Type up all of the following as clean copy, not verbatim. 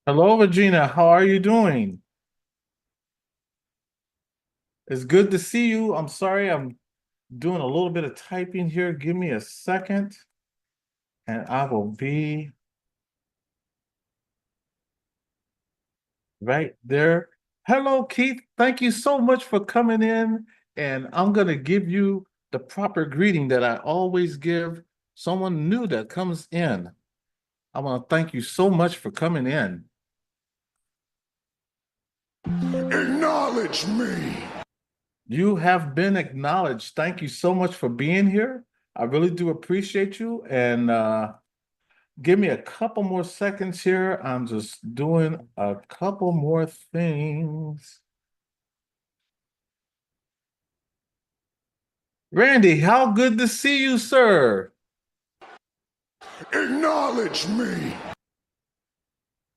Hello, Regina. How are you doing? It's good to see you. I'm sorry, I'm doing a little bit of typing here. Give me a second, and I will be right there. Hello, Keith. Thank you so much for coming in. And I'm going to give you the proper greeting that I always give someone new that comes in. I want to thank you so much for coming in. Acknowledge me. You have been acknowledged. Thank you so much for being here. I really do appreciate you. And give me a couple more seconds here. I'm just doing a couple more things. Randy, how good to see you, sir. Acknowledge me.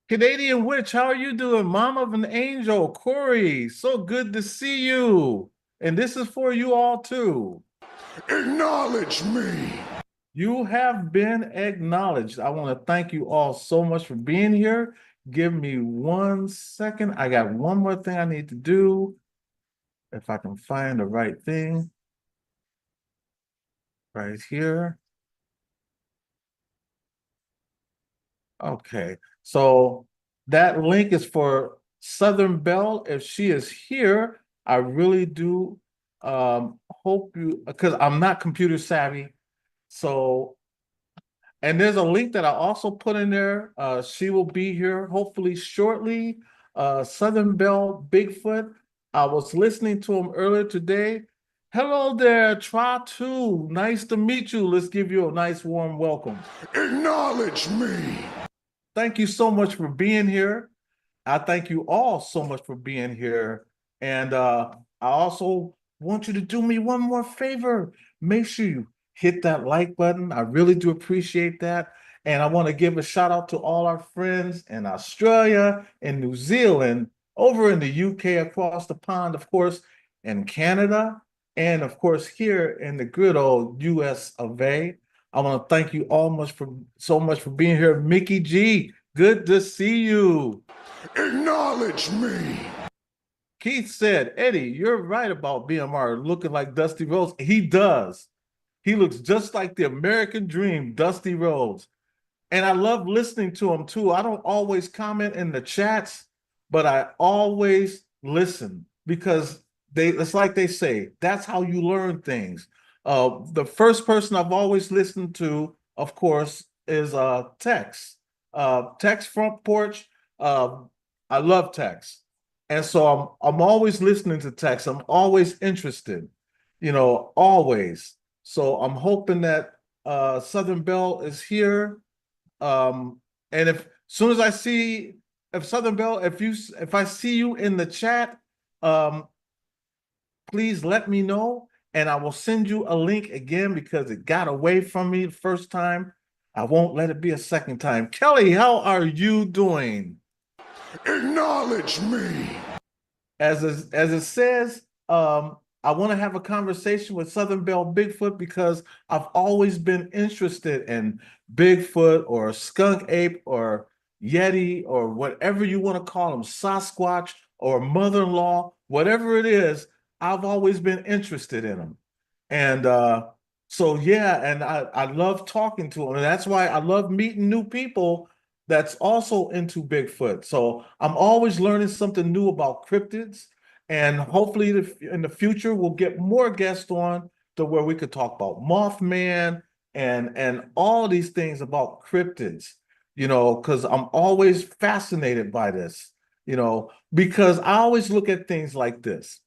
Canadian Witch, how are you doing? Mom of an Angel, Corey, so good to see you. And this is for you all too. Acknowledge me. You have been acknowledged. I want to thank you all so much for being here. Give me 1 second. I got one more thing I need to do. If I can find the right thing right here. Okay, so that link is for Southern Belle. If she is here, I really do hope you, because I'm not computer savvy. So, and there's a link that I also put in there. She will be here hopefully shortly. Southern Belle Bigfoot. I was listening to him earlier today. Hello there, Try Two. Nice to meet you. Let's give you a nice warm welcome. Acknowledge me. Thank you so much for being here. I thank you all so much for being here. And I also want you to do me one more favor. Make sure you hit that like button. I really do appreciate that. And I want to give a shout out to all our friends in Australia and New Zealand, over in the UK, across the pond, of course, in Canada, and of course, here in the good old US of A. I want to thank you all so much for being here. Mickey G, good to see you. Acknowledge me. Keith said, Eddie, you're right about BMR looking like Dusty Rhodes. He does. He looks just like the American Dream, Dusty Rhodes. And I love listening to him too. I don't always comment in the chats, but I always listen because it's like they say, that's how you learn things. The first person I've always listened to, of course, is Tex. Tex Front Porch. I love Tex. And so I'm always listening to Tex. I'm always interested, always. So I'm hoping that Southern Belle is here. And if soon as I see if Southern Belle, if I see you in the chat, um, please let me know, and I will send you a link again because it got away from me the first time. I won't let it be a second time. Kelly, how are you doing? Acknowledge me. As it says, I want to have a conversation with Southern Belle Bigfoot because I've always been interested in Bigfoot or skunk ape or Yeti or whatever you want to call them, Sasquatch or mother-in-law, whatever it is, I've always been interested in them. And so yeah, and I love talking to them. And that's why I love meeting new people that's also into Bigfoot. So I'm always learning something new about cryptids. And hopefully in the future, we'll get more guests on to where we could talk about Mothman and all these things about cryptids, because I'm always fascinated by this, because I always look at things like this.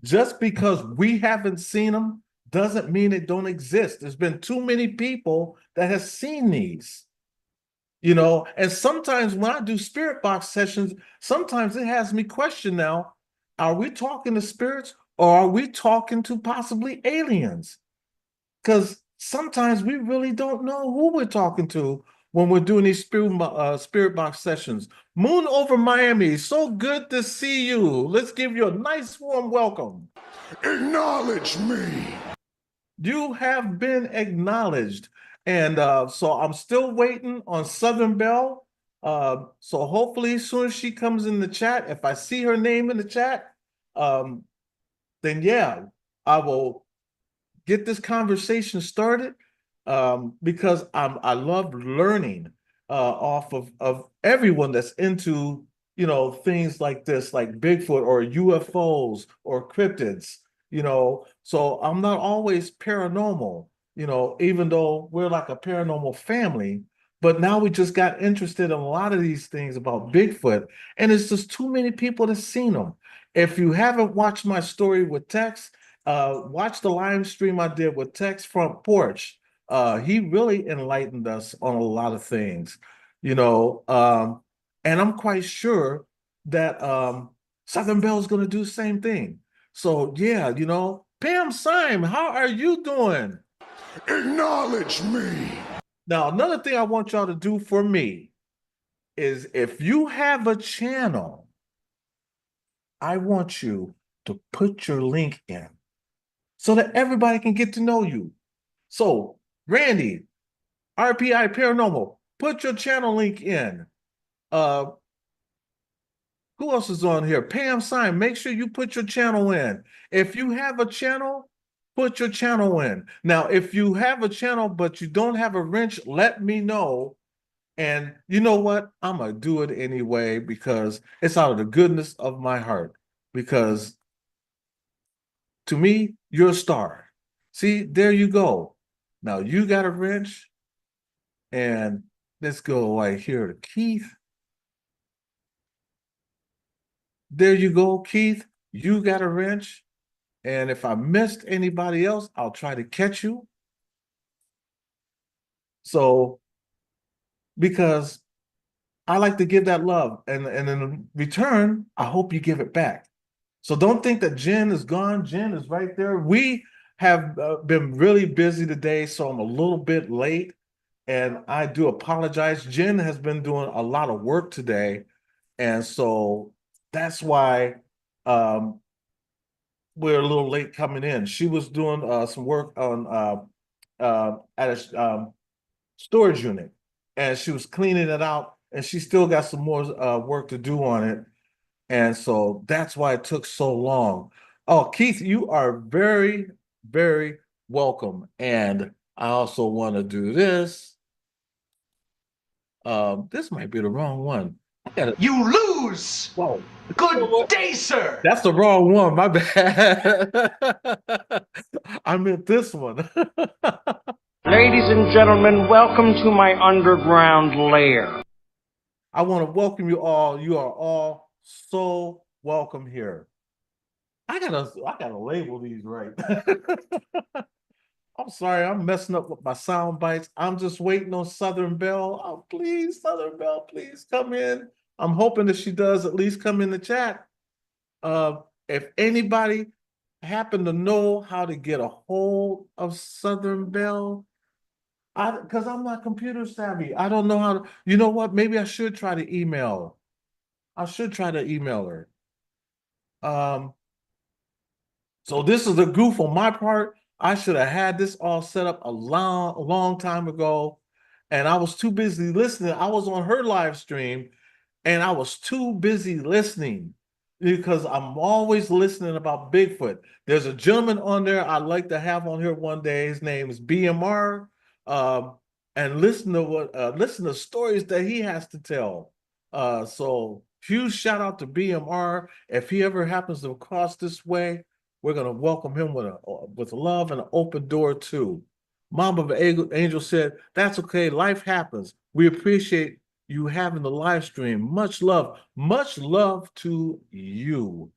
Just because we haven't seen them doesn't mean they don't exist. There's been too many people that have seen these. And sometimes when I do spirit box sessions, sometimes it has me question now, are we talking to spirits or are we talking to possibly aliens? Because sometimes we really don't know who we're talking to when we're doing these spirit box sessions. Moon over Miami, so good to see you. Let's give you a nice warm welcome. Acknowledge me. You have been acknowledged. And so I'm still waiting on Southern Belle. So hopefully as soon as she comes in the chat, if I see her name in the chat, um, then yeah, I will get this conversation started, because I love learning off of everyone that's into things like this, like Bigfoot or UFOs or cryptids. So I'm not always paranormal, even though we're like a paranormal family. But now we just got interested in a lot of these things about Bigfoot, and it's just too many people that seen them. If you haven't watched my story with Tex, watch the live stream I did with Tex Front Porch. He really enlightened us on a lot of things, you know. And I'm quite sure that Southern Belle is going to do the same thing. So yeah, Pam Syme, how are you doing? Acknowledge me. Now, another thing I want y'all to do for me is if you have a channel, I want you to put your link in so that everybody can get to know you. So, Randy, RPI Paranormal, put your channel link in. Uh, who else is on here? Pam Syme, make sure you put your channel in. If you have a channel, put your channel in. Now, if you have a channel but you don't have a wrench, let me know. And you know what? I'm going to do it anyway because it's out of the goodness of my heart. Because to me, you're a star. See, there you go. Now you got a wrench. And let's go right here to Keith. There you go, Keith. You got a wrench. And if I missed anybody else, I'll try to catch you. So, because I like to give that love. And in return, I hope you give it back. So don't think that Jenn is gone. Jenn is right there. We have been really busy today, so I'm a little bit late. And I do apologize. Jenn has been doing a lot of work today. And so that's why we're a little late coming in. She was doing some work on at a storage unit, and she was cleaning it out, and she still got some more work to do on it. And so that's why it took so long. Oh, Keith, you are very, very welcome. And I also want to do this. This might be the wrong one. You lose. Whoa. Good day, sir. That's the wrong one. My bad. I meant this one. Ladies and gentlemen, welcome to my underground lair. I want to welcome you all. You are all so welcome here. I gotta label these right. I'm sorry, I'm messing up with my sound bites. I'm just waiting on Southern Belle. Oh, please, Southern Belle, please come in. I'm hoping that she does at least come in the chat. If anybody happen to know how to get a hold of Southern Belle, because I'm not computer savvy. I don't know how to, you know what? Maybe I should try to email. I should try to email her. So this is a goof on my part. I should have had this all set up a long time ago. And I was too busy listening. I was on her live stream and I was too busy listening because I'm always listening about Bigfoot. There's a gentleman on there I'd like to have on here one day. His name is BMR. And listen to stories that he has to tell. So Huge shout out to BMR. If he ever happens to cross this way, we're gonna welcome him with love and an open door too. Mom of an Angel said, "That's okay. Life happens. We appreciate you having the live stream. Much love. Much love to you.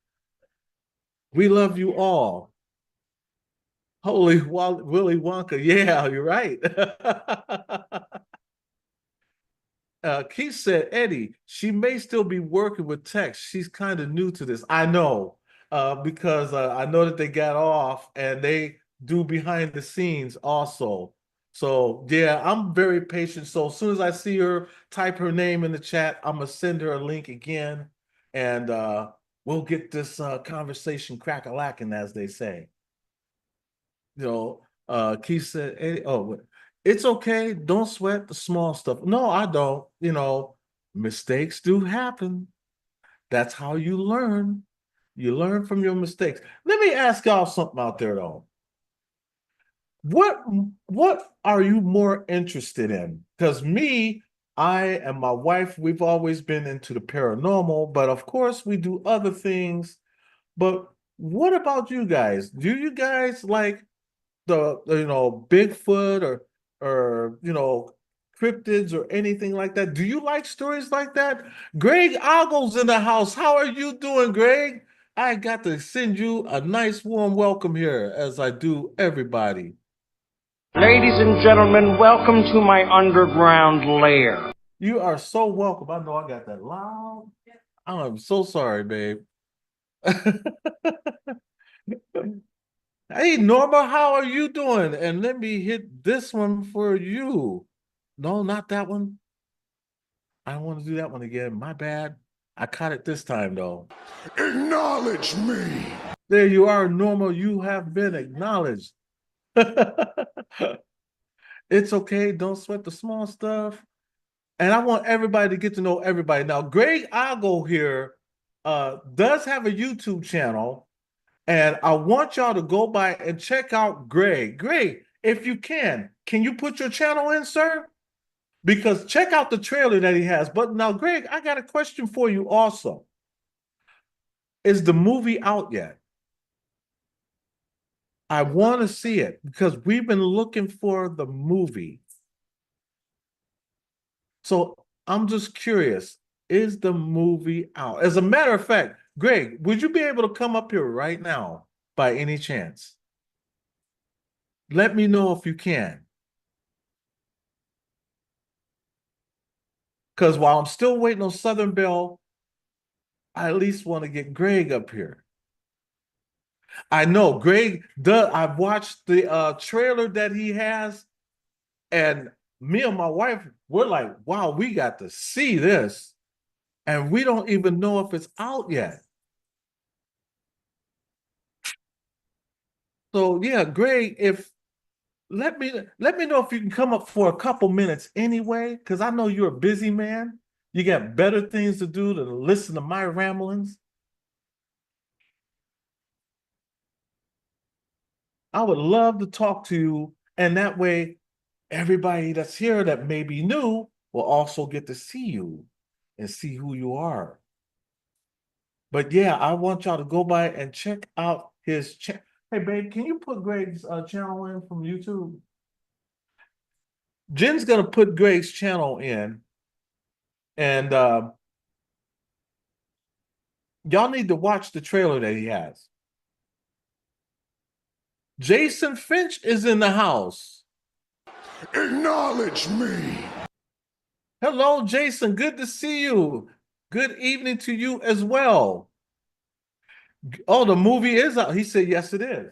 We love you all." Holy Willy Wonka. Yeah, you're right. Keith said, Eddie, she may still be working with text. She's kind of new to this. I know, because I know that they got off and they do behind the scenes also. So yeah, I'm very patient. So as soon as I see her type her name in the chat, I'm gonna send her a link again, and we'll get this conversation crack-a-lacking, as they say. Keith said, hey, oh, it's okay. Don't sweat the small stuff. No, I don't. Mistakes do happen. That's how you learn. You learn from your mistakes. Let me ask y'all something out there, though. What are you more interested in? Because me, I and my wife, we've always been into the paranormal, but of course we do other things. But what about you guys? Do you guys like the Bigfoot or cryptids or anything like that? Do you like stories like that? Greg Oggle's in the house. How are you doing, Greg? I got to send you a nice warm welcome here, as I do everybody. Ladies and gentlemen, welcome to my underground lair. You are so welcome. I know I got that loud. I'm so sorry, babe. Hey, Norma, how are you doing? And let me hit this one for you. No, not that one. I don't want to do that one again. My bad. I caught it this time, though. Acknowledge me. There you are, Norma. You have been acknowledged. It's okay. Don't sweat the small stuff. And I want everybody to get to know everybody. Now, Greg Aggo here does have a YouTube channel. And I want y'all to go by and check out Greg. Greg, if you can you put your channel in, sir? Because check out the trailer that he has. But now, Greg, I got a question for you also. Is the movie out yet? I want to see it because we've been looking for the movie. So I'm just curious, is the movie out? As a matter of fact, Greg, would you be able to come up here right now by any chance? Let me know if you can. Because while I'm still waiting on Southern Belle, I at least want to get Greg up here. I know Greg does. I've watched the trailer that he has, and me and my wife, we're like, wow, we got to see this. And we don't even know if it's out yet. So yeah, Greg, let me know if you can come up for a couple minutes anyway, because I know you're a busy man. You got better things to do than listen to my ramblings. I would love to talk to you, and that way everybody that's here that may be new will also get to see you and see who you are. But yeah, I want y'all to go by and check out his channel. Hey, babe, can you put Greg's channel in from YouTube? Jen's going to put Greg's channel in, and y'all need to watch the trailer that he has. Jason Finch is in the house. Acknowledge me. Hello, Jason. Good to see you. Good evening to you as well. Oh, the movie is out. He said, yes, it is.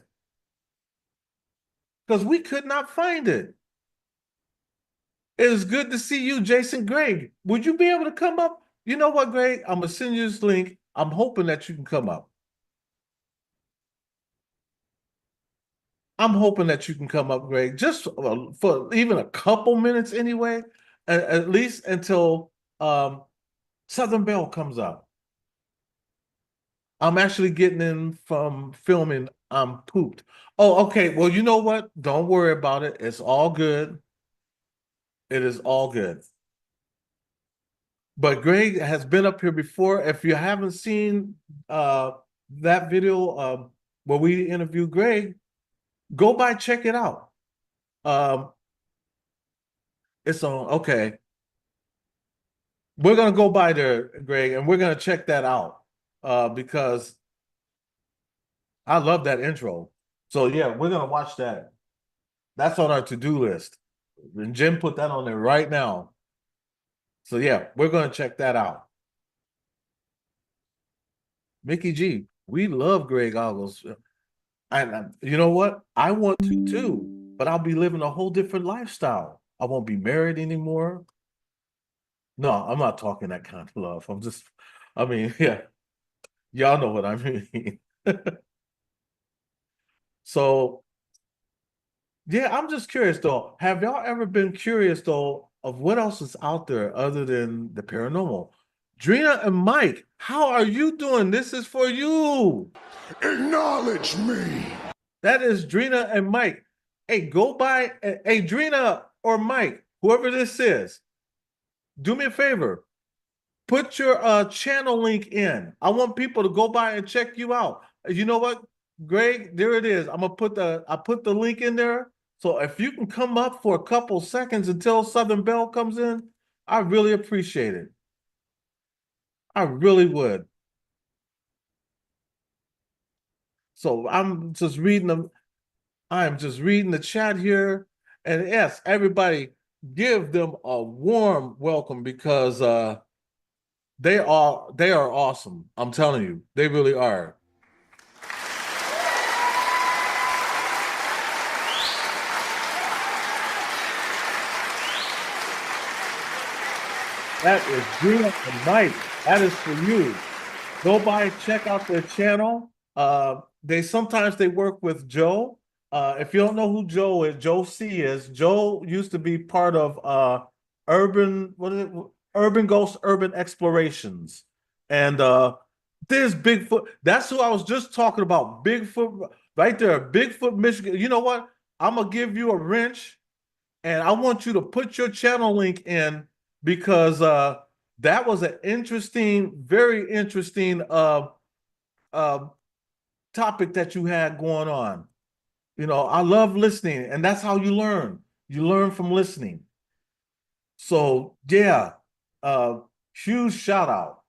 Because we could not find it. It is good to see you, Jason. Greg, would you be able to come up? You know what, Greg? I'm going to send you this link. I'm hoping that you can come up. I'm hoping that you can come up, Greg, just for even a couple minutes anyway, at least until Southern Belle comes out. I'm actually getting in from filming. I'm pooped. Oh, okay. Well, you know what? Don't worry about it. It's all good. It is all good. But Greg has been up here before. If you haven't seen that video where we interviewed Greg, go by, check it out. Um, it's on. Okay, we're gonna go by there, Greg, and we're gonna check that out because I love that intro. So yeah, we're gonna watch that. That's on our to-do list. And Jim put that on there right now. So yeah, we're gonna check that out. Mickey G, we love Greg Ogles. And you know what? I want to too, but I'll be living a whole different lifestyle. I won't be married anymore. No, I'm not talking that kind of love. I mean, yeah, y'all know what I mean. So, yeah, I'm just curious though. Have y'all ever been curious though of what else is out there other than the paranormal? Drina and Mike, how are you doing? This is for you. Acknowledge me. That is Drina and Mike. Hey, go by, hey, Drina or Mike, whoever this is, do me a favor. Put your channel link in. I want people to go by and check you out. You know what, Greg? There it is. I put the link in there. So if you can come up for a couple seconds until Southern Belle comes in, I really appreciate it. I really would. So I'm just reading the chat here. And yes, everybody give them a warm welcome because they are awesome. I'm telling you, they really are. That is Gina and Mike. That is for you. Go by, check out their channel. They work with Joe. If you don't know who Joe is, Joe C is. Joe used to be part of Urban Ghost Urban Explorations. And there's Bigfoot. That's who I was just talking about. Bigfoot right there, Bigfoot, Michigan. You know what? I'm gonna give you a wrench and I want you to put your channel link in because that was an interesting, very interesting uh, topic that you had going on. You know, I love listening, and that's how you learn. You learn from listening. So yeah, uh, huge shout out.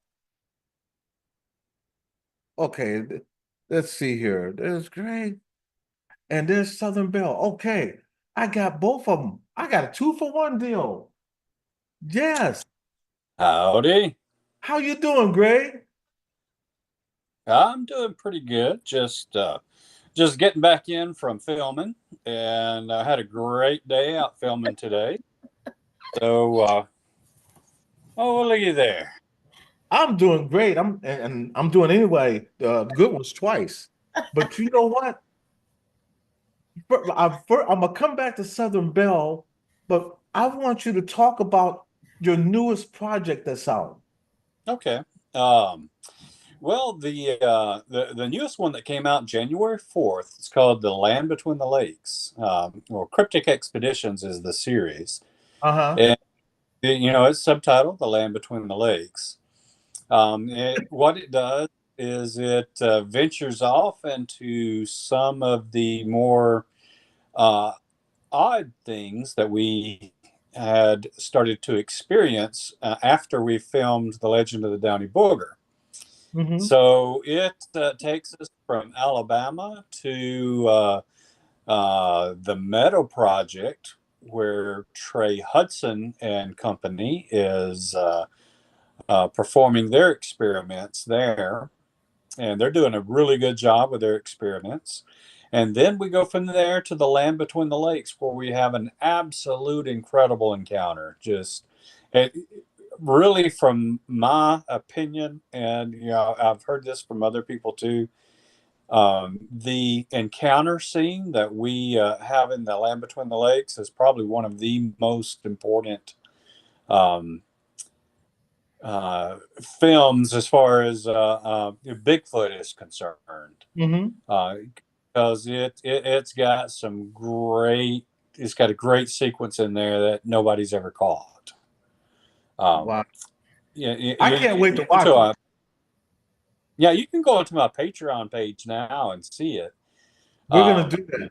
Okay, let's see here. There's Greg, and there's Southern Belle. Okay, I got both of them. I got a 2-for-1 deal. Yes. Howdy. How you doing, Greg? I'm doing pretty good. Just getting back in from filming, and I had a great day out filming today. So, oh, well, looky there. I'm doing great. And I'm doing anyway. Good ones twice. But you know what? I'm gonna come back to Southern Belle, but I want you to talk about your newest project that's out. Okay. Um, well, the newest one that came out January 4th, it's called The Land Between the Lakes. Well, Cryptic Expeditions is the series, Uh-huh. and it's subtitled The Land Between the Lakes. What it does is it ventures off into some of the more uh, odd things that we had started to experience after we filmed The Legend of the Downy Booger. Mm-hmm. So it takes us from Alabama to the Meadow Project, where Trey Hudson and company is performing their experiments there. And they're doing a really good job with their experiments. And then we go from there to the Land Between the Lakes, where we have an absolute incredible encounter. It, really, from my opinion, and I've heard this from other people too. The encounter scene that we have in the Land Between the Lakes is probably one of the most important um, films as far as Bigfoot is concerned, Mm-hmm. because it's got it's got a great sequence in there that nobody's ever caught. Um, Wow. I can't wait to watch it. Yeah, you can go onto my Patreon page now and see it. We're gonna do that.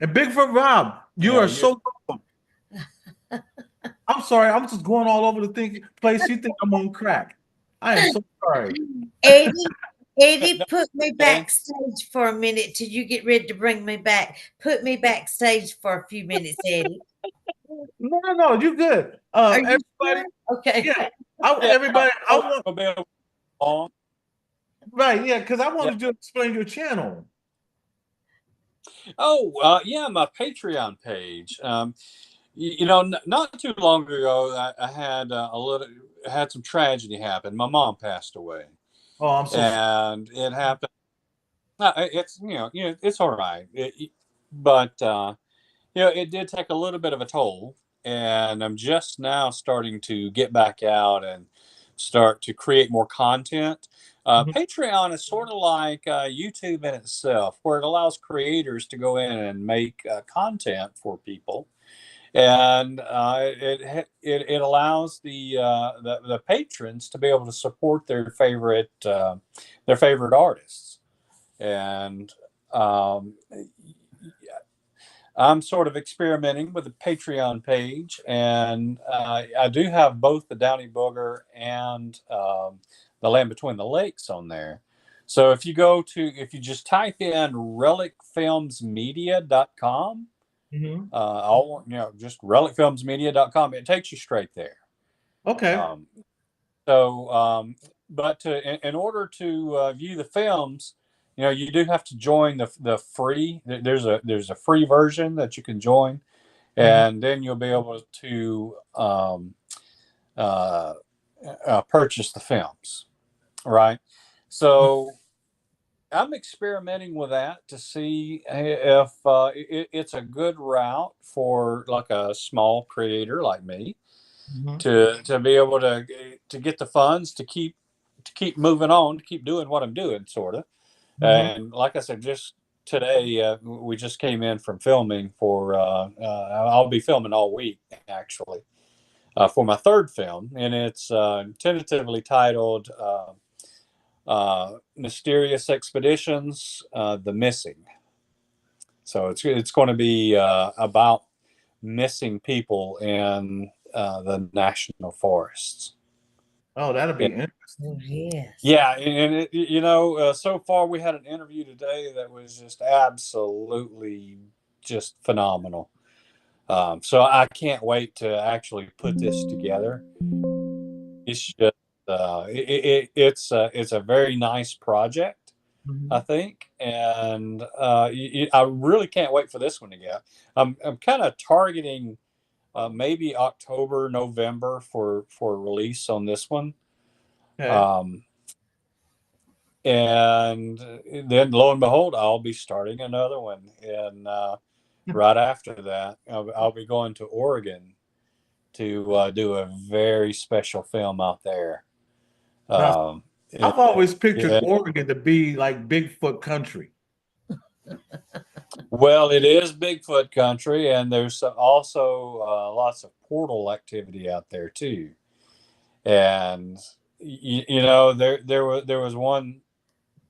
And Bigfoot Rob, you are so welcome. I'm sorry, I'm just going all over the place. You think I'm on crack. I am so sorry. Eddie, put me backstage for a minute till you get ready to bring me back. Put me backstage for a few minutes, Eddie. No, you good. Are you Everybody, sure? Okay. yeah. Everybody, I want right, yeah, because I wanted to explain your channel. Oh, yeah, my Patreon page. Not too long ago, I had some tragedy happen. My mom passed away. Oh, I'm so sorry. And it happened. It's it's all right. But it did take a little bit of a toll, and I'm just now starting to get back out and start to create more content. Patreon is sort of like YouTube in itself, where it allows creators to go in and make content for people, and it allows the patrons to be able to support their favorite artists, and I'm sort of experimenting with the Patreon page, and I do have both the Downy Booger and the Land Between the Lakes on there. So if you just type in relicfilmsmedia.com, just relicfilmsmedia.com, it takes you straight there. Okay. But in order to view the films, you do have to join the free. There's a free version that you can join, and then you'll be able to purchase the films, right? So I'm experimenting with that to see if it's a good route for like a small creator like me to be able to get the funds to keep moving on, to keep doing what I'm doing, sort of. And like I said, just today we just came in from filming for. I'll be filming all week actually for my third film, and it's tentatively titled "Mysterious Expeditions: The Missing." So it's going to be about missing people in the national forests. Oh, that'll be interesting. Oh, yes. Yeah, and so far we had an interview today that was just absolutely just phenomenal. So I can't wait to actually put this together. It's just it's a very nice project, I think, and I really can't wait for this one to get. I'm kind of targeting maybe October, November for release on this one. Okay. And then lo and behold, I'll be starting another one, and right after that, I'll be going to Oregon to do a very special film out there. Now, I've always pictured Oregon to be like Bigfoot country. Well, it is Bigfoot country, and there's also lots of portal activity out there too. And there was one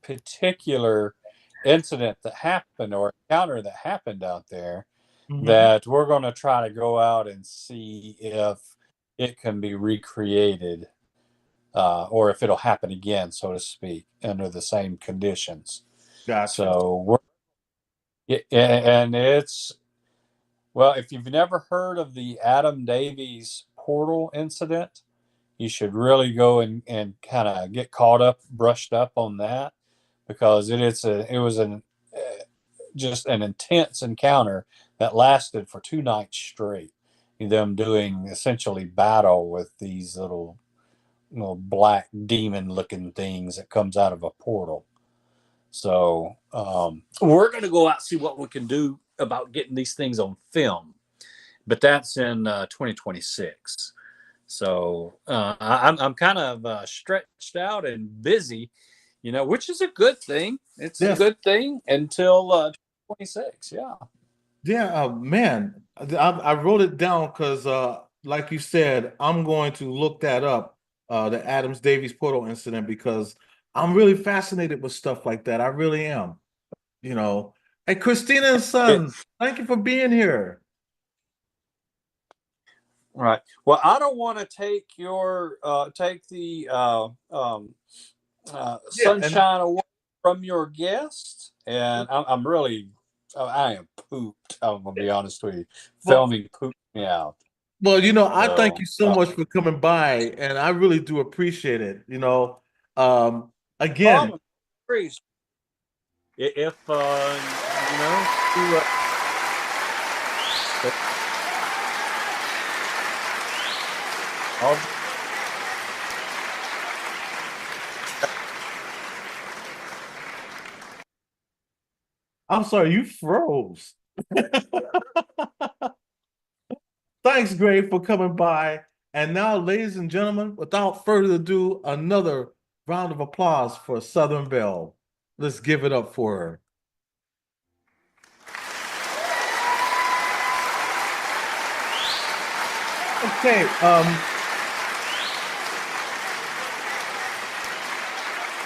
particular incident that happened, or encounter that happened out there, that we're going to try to go out and see if it can be recreated, or if it'll happen again, so to speak, under the same conditions. Gotcha. So and it's, well, if you've never heard of the Adam Davies portal incident, you should really go and kind of get brushed up on that, because it was just an intense encounter that lasted for 2 nights straight. Them doing essentially battle with these little black demon looking things that comes out of a portal. So we're going to go out and see what we can do about getting these things on film, but that's in 2026. So I'm kind of stretched out and busy, which is a good thing. It's a good thing until 2026. Yeah. Yeah, man, I wrote it down because, like you said, I'm going to look that up. the Adams Davies portal incident, because I'm really fascinated with stuff like that. I really am. You know. Hey, Christina and Son, thank you for being here. Right. Well, I don't want to take your take the Yeah, sunshine away from your guest, and I'm really I am pooped. I'm gonna be honest with you. Filming pooped me out. well, I thank So you so much for coming by, and I really do appreciate it. Um, again, problem is, if you know, you, I'll I'm sorry, you froze. Thanks, Greg, for coming by. And now, ladies and gentlemen, without further ado, another round of applause for Southern Belle. Let's give it up for her. Okay,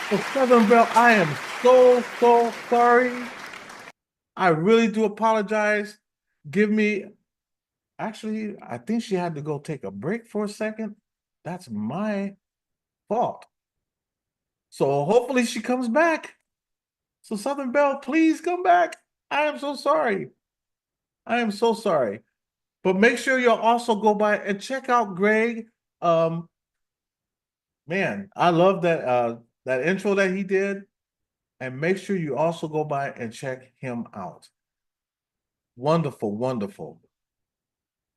so Southern Belle, I am so sorry. I really do apologize. Give me, actually, I think she had to go take a break for a second. That's my fault. So hopefully she comes back. So Southern Belle, please come back. I am so sorry. I am so sorry. But make sure you'll also go by and check out Greg. Um, man, I love that intro that he did. And make sure you also go by and check him out. Wonderful, wonderful.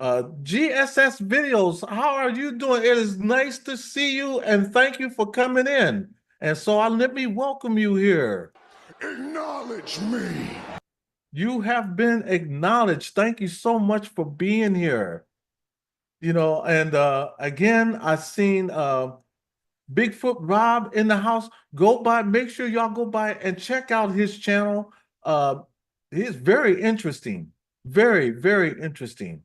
GSS Videos, how are you doing? It is nice to see you and thank you for coming in. And so let me welcome you here. Acknowledge me. You have been acknowledged. Thank you so much for being here. And again, I've seen Bigfoot Rob in the house. Go by, make sure y'all go by and check out his channel. He's very interesting. Very, very interesting.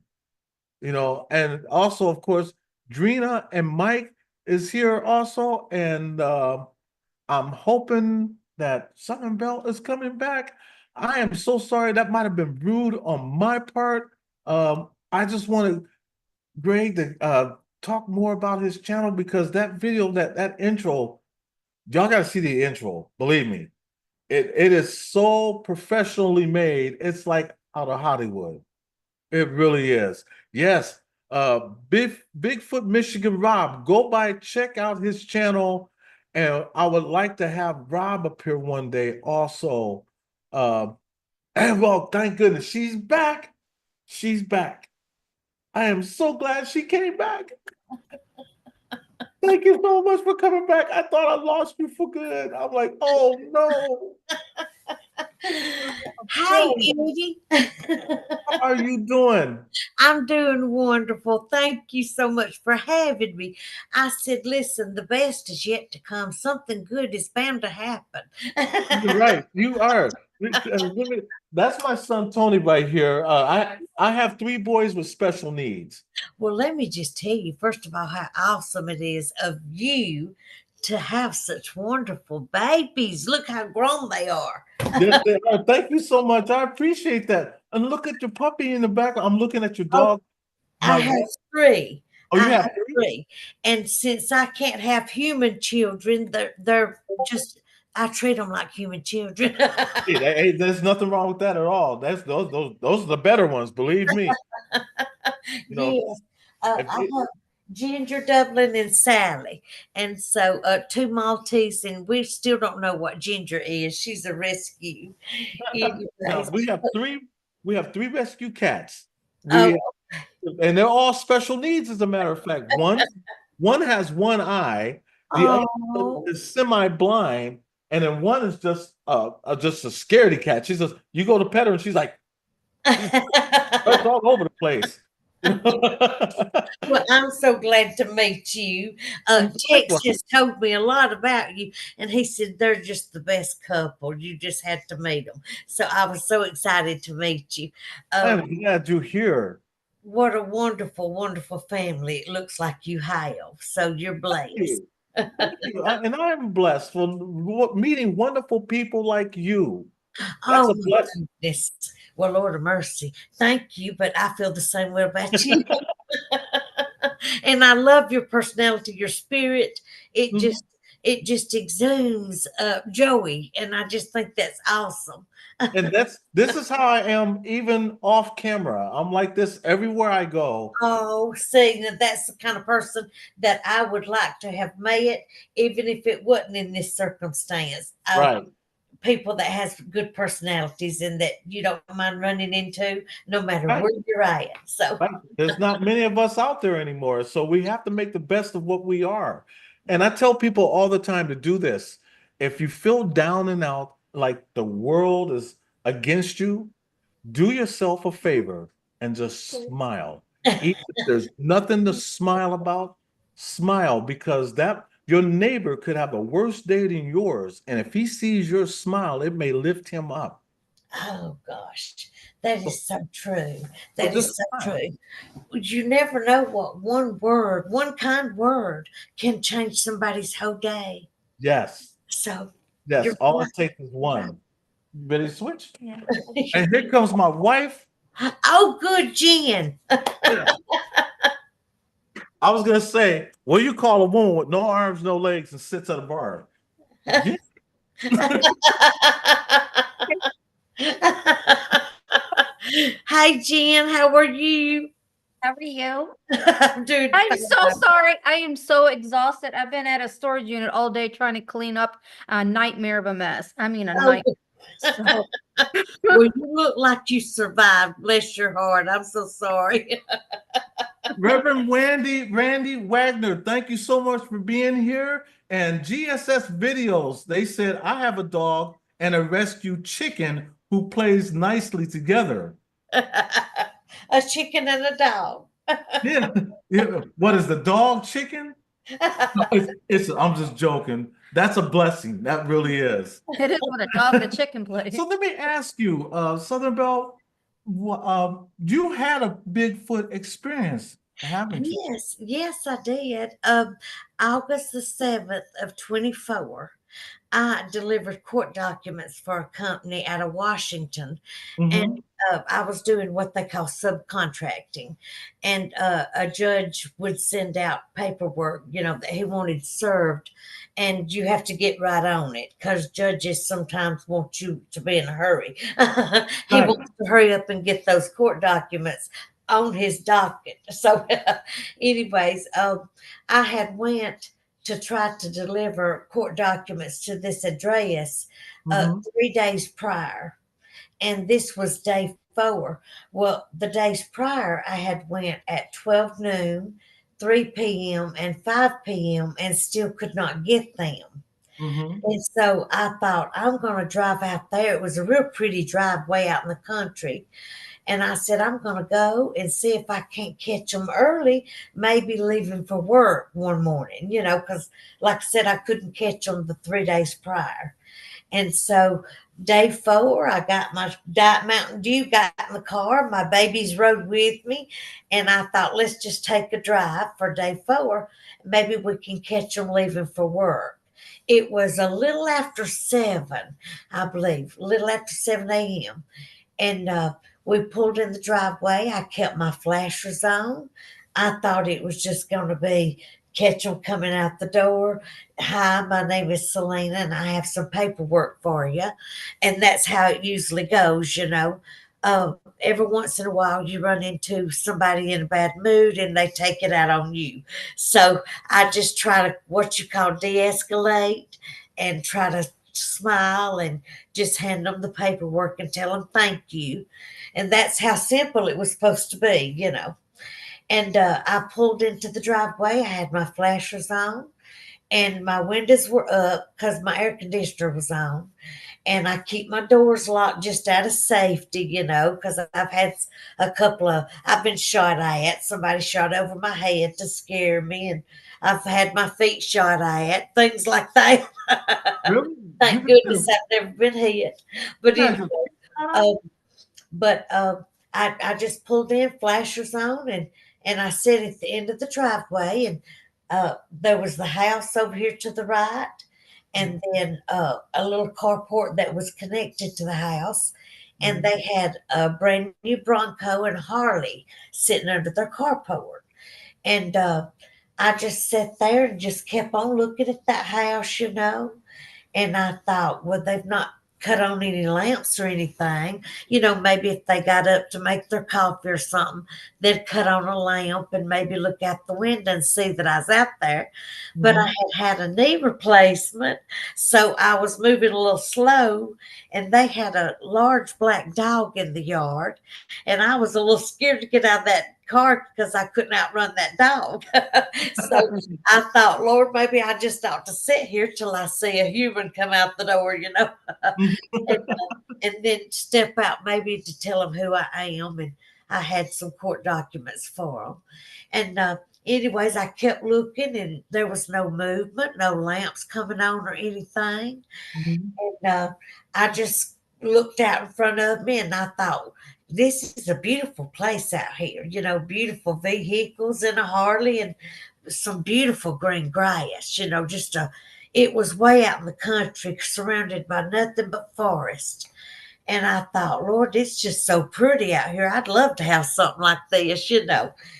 And also, of course, Drina and Mike is here also. And I'm hoping that Southern Belle is coming back. I am so sorry. That might have been rude on my part. I just wanted Greg to talk more about his channel, because that video, that intro, y'all got to see the intro. Believe me, it is so professionally made. It's like out of Hollywood. It really is. Yes. Bigfoot Michigan Rob, go by, check out his channel. And I would like to have Rob appear one day also. And well, thank goodness she's back. She's back. I am so glad she came back. Thank you so much for coming back. I thought I lost you for good. I'm like, oh no. Hi, Eddie. How are you doing? I'm doing wonderful. Thank you so much for having me. I said, listen, the best is yet to come. Something good is bound to happen. You're right. You are. That's my son Tony right here. I have 3 boys with special needs. Well, let me just tell you, first of all, how awesome it is of you to have such wonderful babies. Look how grown they are. Yes, they are. Thank you so much. I appreciate that. And look at your puppy in the back. I'm looking at your dog. I have 3. Oh, you I have have 3. And since I can't have human children, they're just, I treat them like human children. Hey, there's nothing wrong with that at all. That's those are the better ones, believe me. Yes. If I it- have Ginger, Dublin, and Sally. And so 2 Maltese, and we still don't know what Ginger is. She's a rescue. now Anyways. we have three rescue cats. Oh, And they're all special needs, as a matter of fact. One has one eye, the other oh. is semi-blind, and then one is just a scaredy cat. She's just, you go to pet her and she's like, it's all over the place. Well, I'm so glad to meet you. Tex just told me a lot about you, and he said they're just the best couple. You just had to meet them. So I was so excited to meet you. I'm glad you're here. what a wonderful, wonderful family it looks like you have. So you're blessed. you. Thank you. And I am blessed for meeting wonderful people like you. That's Oh a my blessing. goodness. Well, Lord of mercy. Thank you, but I feel the same way about you. And I love your personality, your spirit. It Mhm. just it just exudes joy. And I just think that's awesome. And this is how I am even off camera. I'm like this everywhere I go. Oh, see, that's the kind of person that I would like to have met, even if it wasn't in this circumstance. Right. People that has good personalities and that you don't mind running into, no matter Right. where you're at. So, Right. There's not many of us out there anymore. So we have to make the best of what we are. And I tell people all the time to do this. If you feel down and out, like the world is against you, do yourself a favor and just smile. Even if there's nothing to smile about, smile because that your neighbor could have a worse day than yours. And if he sees your smile, it may lift him up. oh gosh, that So, is so true. so That is just so smile. true. You never know what one word, one kind word can change somebody's whole day. Yes. So, Yes. you're All right. it takes is one. Ready to switch? And here comes my wife. Oh, good, Jen. Yeah. I was gonna say, what do you call a woman with no arms, no legs, and sits at a bar? Yeah. Hi, Jen. How are you? How are you? I'm doing I'm so fine. sorry. I am so exhausted. I've been at a storage unit all day trying to clean up a nightmare of a mess. I mean, a Oh, night. So, well, you look like you survived. Bless your heart. I'm so sorry. Reverend Randy Wagner, thank you so much for being here. And GSS Videos, they said, I have a dog and a rescue chicken who plays nicely together. A chicken and a dog. Yeah. Yeah. What is the dog chicken? I'm just joking. That's a blessing. That really is. it is what a dog and a chicken play. So let me ask you, Southern Belle, you had a Bigfoot experience, haven't you? Yes, yes, I did. August the 7th of 24, I delivered court documents for a company out of Washington, and Mm-hmm. I was doing what they call subcontracting, and a judge would send out paperwork, that he wanted served, and you have to get right on it because judges sometimes want you to be in a hurry. He Right. wants to hurry up and get those court documents on his docket. So, anyways, I had went to try to deliver court documents to this address Mm-hmm. 3 days prior, and this was day 4. Well, the days prior, I had went at 12 noon, 3 p.m., and 5 p.m., and still could not get them. Mm-hmm. And so I thought, I'm going to drive out there. It was a real pretty driveway out in the country. And I said, I'm going to go and see if I can't catch them early, maybe leaving for work one morning, because like I said, I couldn't catch them the 3 days prior. And so day 4, I got my Diet Mountain Dew, got in the car, my babies rode with me. And I thought, let's just take a drive for day 4. Maybe we can catch them leaving for work. It was a little after 7, I believe, a little after 7 a.m. And we pulled in the driveway. I kept my flashers on. I thought it was just going to be catch them coming out the door. Hi, my name is Selena, and I have some paperwork for you. And that's how it usually goes. Every once in a while, you run into somebody in a bad mood and they take it out on you. So I just try to, what you call, de escalate and try to smile and just hand them the paperwork and tell them thank you. And that's how simple it was supposed to be. And I pulled into the driveway. I had my flashers on and my windows were up because my air conditioner was on. And I keep my doors locked just out of safety, because I've had I've been shot at. Somebody shot over my head to scare me. And I've had my feet shot at, things like that. Really? Thank goodness I've never been hit. But anyway, Congratulations. um, but I just pulled in, flashers on, and I sat at the end of the driveway, and there was the house over here to the right, and then a little carport that was connected to the house, and they had a brand new Bronco and Harley sitting under their carport, and I just sat there and just kept on looking at that house, and I thought, well, they've not cut on any lamps or anything. Maybe if they got up to make their coffee or something, they'd cut on a lamp and maybe look out the window and see that I was out there. But I had a knee replacement, so I was moving a little slow, and they had a large black dog in the yard, and I was a little scared to get out of that car because I couldn't outrun that dog. So I thought, Lord, maybe I just ought to sit here till I see a human come out the door, and then step out maybe to tell them who I am. And I had some court documents for them. And anyways, I kept looking, and there was no movement, no lamps coming on or anything. And I just looked out in front of me, and I thought, this is a beautiful place out here, beautiful vehicles and a Harley and some beautiful green grass, it was way out in the country, surrounded by nothing but forest. And I thought, Lord, it's just so pretty out here. I'd love to have something like this,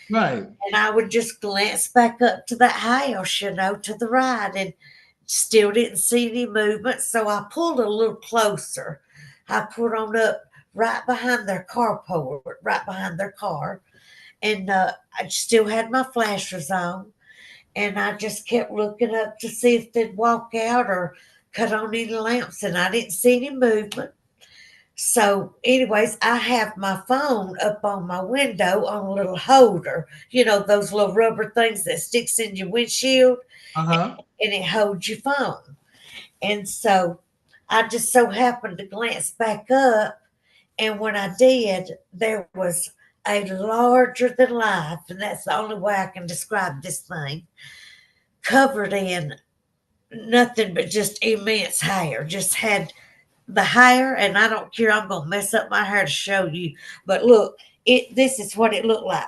Right. And I would just glance back up to that house, to the right, and still didn't see any movement. So I pulled a little closer. I pulled on up right behind their carport, right behind their car. And I still had my flashers on. And I just kept looking up to see if they'd walk out or cut on any lamps. And I didn't see any movement. So, anyways, I have my phone up on my window on a little holder, those little rubber things that sticks in your windshield, and it holds your phone. And so I just so happened to glance back up, and when I did, there was a larger than life, and that's the only way I can describe this thing, covered in nothing but just immense hair, just had the hair, and I don't care. I'm gonna mess up my hair to show you. But look, this is what it looked like.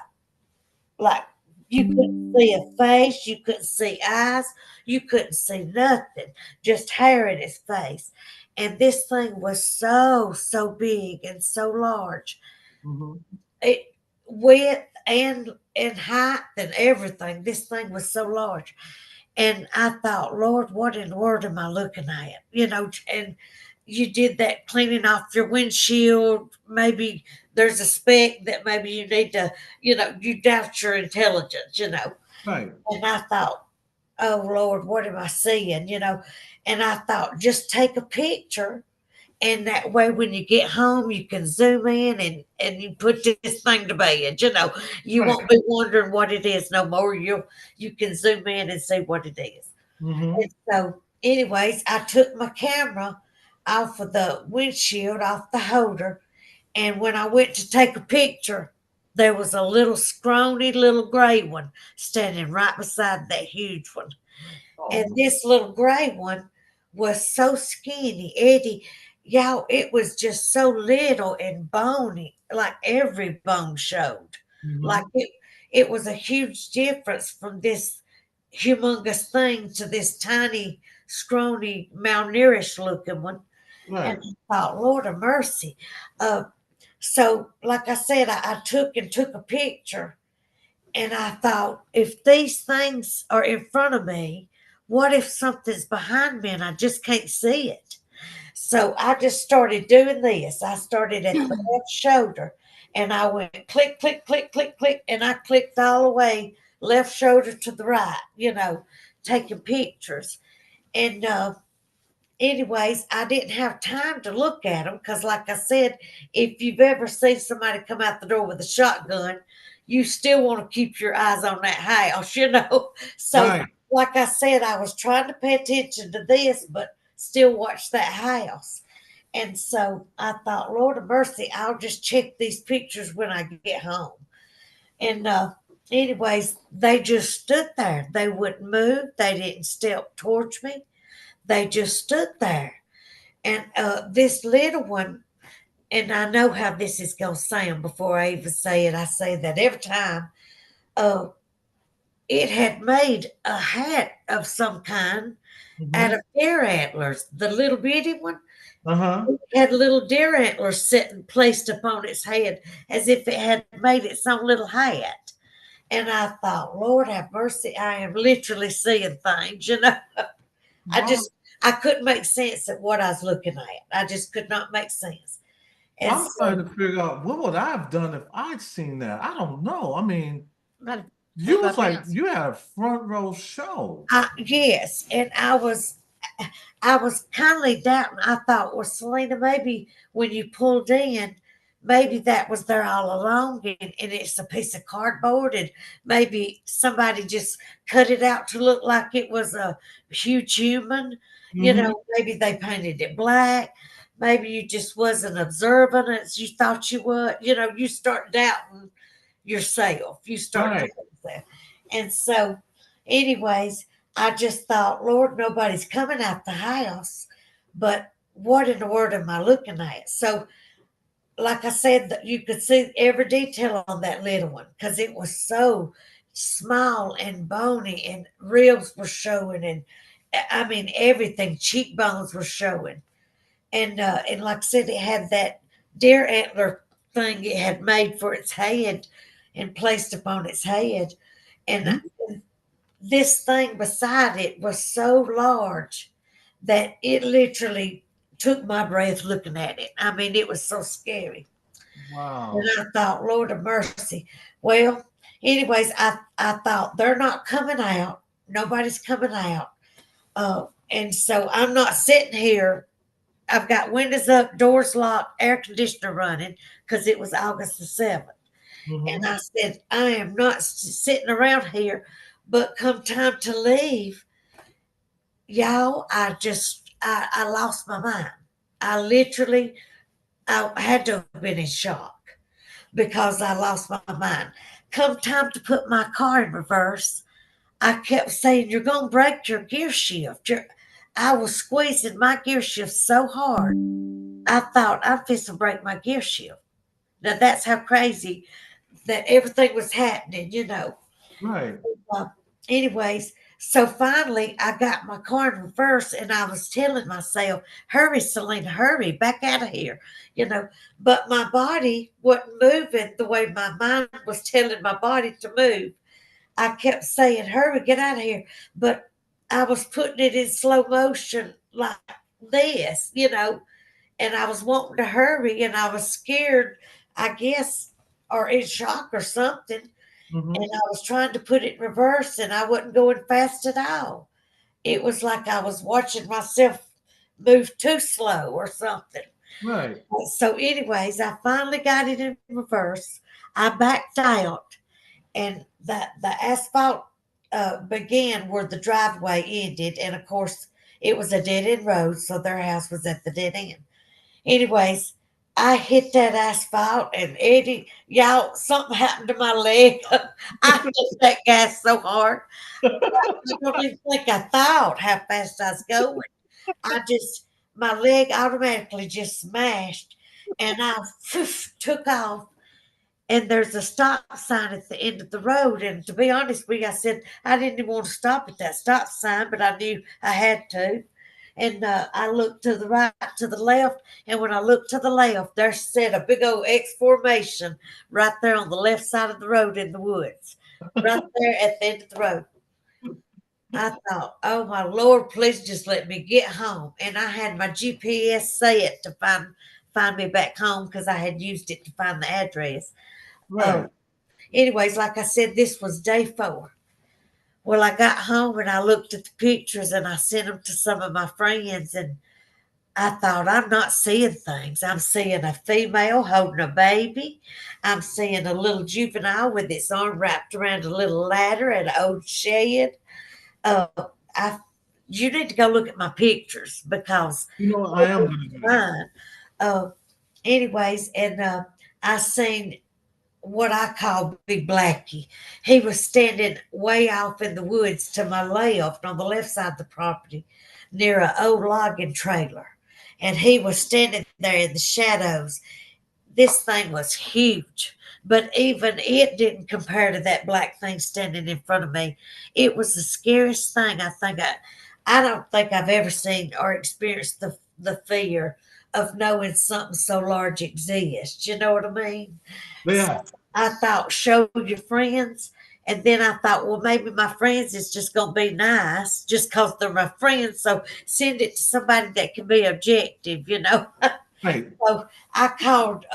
Like you couldn't see a face, you couldn't see eyes, you couldn't see nothing. Just hair in his face. And this thing was so big and so large. It width and height and everything. This thing was so large. And I thought, Lord, what in the world am I looking at? And you did that cleaning off your windshield. Maybe there's a speck that maybe you need to, you doubt your intelligence, Right. And I thought, oh, Lord, what am I seeing, And I thought, just take a picture. And that way, when you get home, you can zoom in and you put this thing to bed. You Right. won't be wondering what it is no more. You can zoom in and see what it is. And so, anyways, I took my camera off of the windshield, off the holder, and when I went to take a picture, there was a little scrawny little gray one standing right beside that huge one. And this little gray one was so skinny, Eddie. Y'all, it was just so little and bony, like every bone showed. Like it was a huge difference from this humongous thing to this tiny, scrawny, malnourished looking one. Right. And I thought, Lord of mercy. So, like I said, I took a picture, and I thought, if these things are in front of me, what if something's behind me and I just can't see it? So I just started doing this. I started at the left shoulder, and I went click, click, click, click, click, and I clicked all the way left shoulder to the right, taking pictures. And anyways, I didn't have time to look at them because, like I said, if you've ever seen somebody come out the door with a shotgun, you still want to keep your eyes on that house, So, Right. like I said, I was trying to pay attention to this, but still watch that house. And so I thought, Lord of mercy, I'll just check these pictures when I get home. And anyways, they just stood there. They wouldn't move. They didn't step towards me. They just stood there. And this little one, and I know how this is going to sound before I even say it. I say that every time. Uh, it had made a hat of some kind out Mhm. of deer antlers, the little bitty one. Uh-huh. It had little deer antlers sitting placed upon its head as if it had made its own little hat. And I thought, Lord have mercy, I am literally seeing things, you know. I Wow. just I couldn't make sense of what I was looking at. I just could not make sense. And I'm trying so to figure out what would I have done if I'd seen that. I don't know. I mean, Might you my was like pants. you had a front row show. yes, and I was kindly doubting. I thought, well, Selena, maybe when you pulled in, maybe that was there all along, and it's a piece of cardboard, and maybe somebody just cut it out to look like it was a huge human. You Hmm. know, maybe they painted it black. Maybe you just wasn't observant as you thought you would. You know, you start doubting yourself. You start Right. doubting yourself. And so, anyways, I just thought, Lord, nobody's coming out the house, but what in the world am I looking at? So, like I said, that you could see every detail on that little one because it was so small and bony, and ribs were showing, and I mean everything. Cheekbones were showing, and like I said, it had that deer antler thing it had made for its head and placed upon its head, and Mhm. this thing beside it was so large that it literally took my breath looking at it. I mean, it was so scary. And Wow. I thought, Lord of mercy. Well, anyways, I thought they're not coming out. Nobody's coming out. And so I'm not sitting here. I've got windows up, doors locked, air conditioner running because it was August the 7th. And Hmm. I said, I am not sitting around here. But come time to leave, y'all, I lost my mind. I literally, I had to have been in shock because I lost my mind. Come time to put my car in reverse, I kept saying, you're going to break your gear shift. I was squeezing my gear shift so hard. I thought I'm fixing to break my gear shift. Now that's how crazy that everything was happening, you know. Right. Uh, anyways, so finally I got my car in reverse and I was telling myself, hurry, Selena, hurry, back out of here, you know. But my body wasn't moving the way my mind was telling my body to move. I kept saying, hurry, get out of here. But I was putting it in slow motion like this, you know, and I was wanting to hurry and I was scared, I guess, or in shock or something. And Hmm. I was trying to put it in reverse and I wasn't going fast at all. It was like I was watching myself move too slow or something. Right. So, anyways, I finally got it in reverse. I backed out and the asphalt began where the driveway ended. And of course, it was a dead end road. So their house was at the dead end. Anyways, I hit that asphalt and Eddie, y'all, something happened to my leg. I hit that gas so hard. I don't even think I thought how fast I was going. I just, my leg automatically just smashed and I took off. And there's a stop sign at the end of the road. And to be honest with you, I said I didn't even want to stop at that stop sign, but I knew I had to. And I looked to the right, to the left, and when I looked to the left, there sat a big old X formation right there on the left side of the road in the woods, right there at the end of the road. I thought, oh my Lord, please just let me get home. And I had my GPS set to find me back home because I had used it to find the address. Right. Oh, anyways, like I said, this was day 4. Well, I got home and I looked at the pictures and I sent them to some of my friends, and I thought, I'm not seeing things. I'm seeing a female holding a baby. I'm seeing a little juvenile with its arm wrapped around a little ladder at an old shed. Uh, I, you need to go look at my pictures because You know, I am going to do that. mine. Uh, anyways, and I seen what I call Big Blackie. He was standing way off in the woods to my left, on the left side of the property, near an old logging trailer. and he was standing there in the shadows. This thing was huge, but even it didn't compare to that black thing standing in front of me. It was the scariest thing I don't think I've ever seen or experienced the fear of knowing something so large exists. You know what I mean? So Yeah. I thought, show your friends. And then I thought, well, maybe my friends is just going to be nice just because they're my friends. So send it to somebody that can be objective, you know. Right. So I called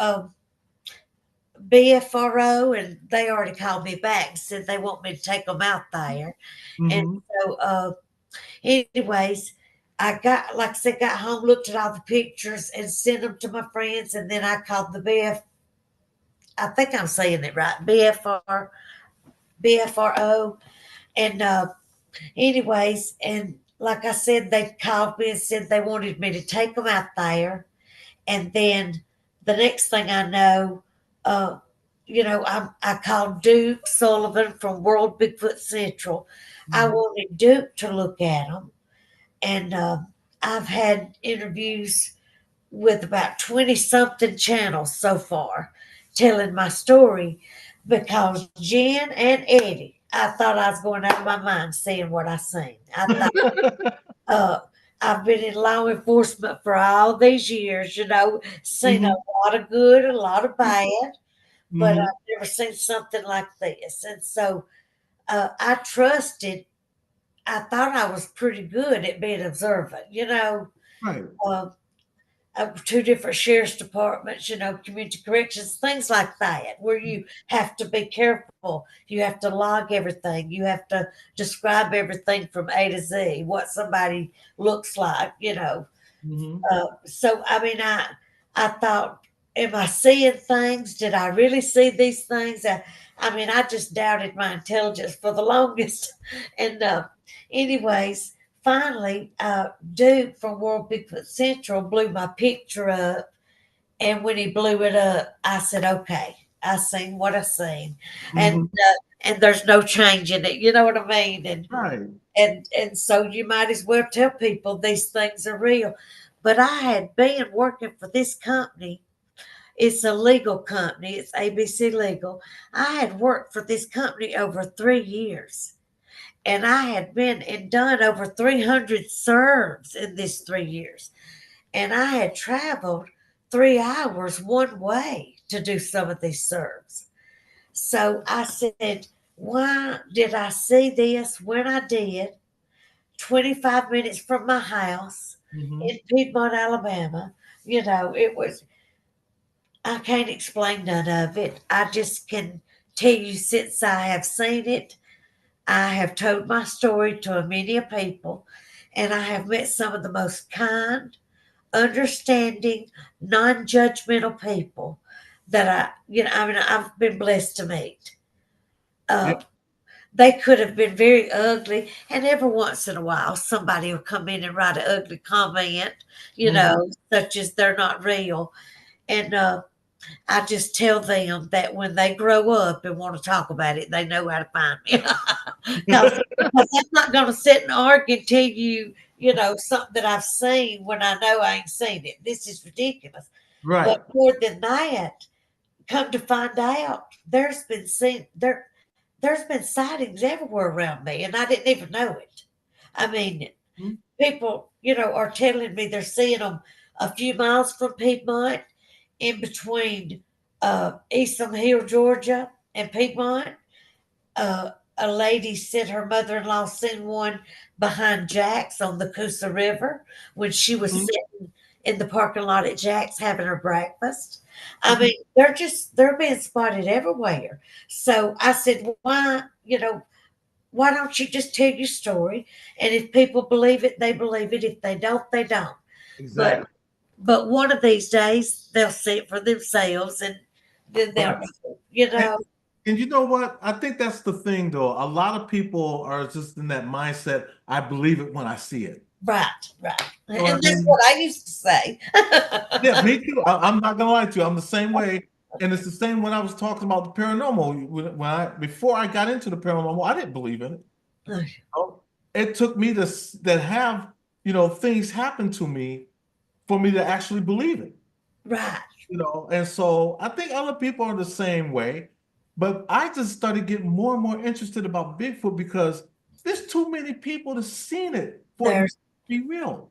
BFRO, and they already called me back and said they want me to take them out there. And Hmm. so, anyways, I got, like I said, got home, looked at all the pictures, and sent them to my friends. And then I called the I think I'm saying it right, BFRO. And anyways, and like I said, they called me and said they wanted me to take them out there. And then the next thing I know, uh, I called Duke Sullivan from World Bigfoot Central. I Hmm. wanted Duke to look at them. And I've had interviews with about 20 something channels so far telling my story because Jen and Eddie, I thought I was going out of my mind seeing what I seen. I thought, uh, I've been in law enforcement for all these years, seen a Hmm. lot of good, a lot of bad, but Hmm. I've never seen something like this. And so I trusted, I thought I was pretty good at being observant, Right. uh, two different sheriff's departments, community corrections, things like that, where you have to be careful. You have to log everything. You have to describe everything from A to Z, what somebody looks like. Hmm. So, I mean, I thought, am I seeing things? Did I really see these things? I mean, I just doubted my intelligence for the longest. And, anyways, finally, Duke from World Bigfoot Central blew my picture up. And when he blew it up, I said, okay, I seen what I seen. And, Hmm. and there's no changing it. You know what I mean? Right. And so you might as well tell people these things are real. But I had been working for this company. It's a legal company. It's ABC Legal. I had worked for this company over 3 years, and I had been and done over 300 serves in this 3 years. And I had traveled 3 hours one way to do some of these serves. So I said, why did I see this when I did? 25 minutes from my house Hmm. in Piedmont, Alabama. It was, I can't explain none of it. I just can tell you since I have seen it, I have told my story to many a people, and I have met some of the most kind, understanding, non judgmental people that I mean, I've been blessed to meet. Yeah. Uh, They could have been very ugly, and every once in a while, somebody will come in and write an ugly comment, Hmm. such as they're not real. And I just tell them that when they grow up and want to talk about it, they know how to find me. Because I'm not going to sit and argue and tell you, something that I've seen when I know I ain't seen it. This is ridiculous. But Right. more than that, come to find out, there's been sightings everywhere around me, and I didn't even know it. I mean, Mhm. people, are telling me they're seeing them a few miles from Piedmont, in between Eastham Hill, Georgia, and Piedmont. A lady said her mother-in-law seen one behind Jack's on the Coosa River when she was Mhm. sitting in the parking lot at Jack's having her breakfast. I Mhm. mean, they're being spotted everywhere. So I said, well, why don't you just tell your story? And if people believe it, they believe it. If they don't, they don't. But Exactly. but one of these days they'll see it for themselves, and then they'll Right. know, And, and you know what? I think that's the thing, though. A lot of people are just in that mindset. I believe it when I see it. right, right. You know what I And that's mean? what I used to say. Yeah, me too. I'm not gonna lie to you. I'm the same way, and it's the same when I was talking about the paranormal. When I before I got into the paranormal, I didn't believe in it. Oh, it took me to that have things happen to me for me to actually believe it. Right. You know, and so I think other people are the same way, but I just started getting more and more interested about Bigfoot because there's too many people to seen it for it There's to be real.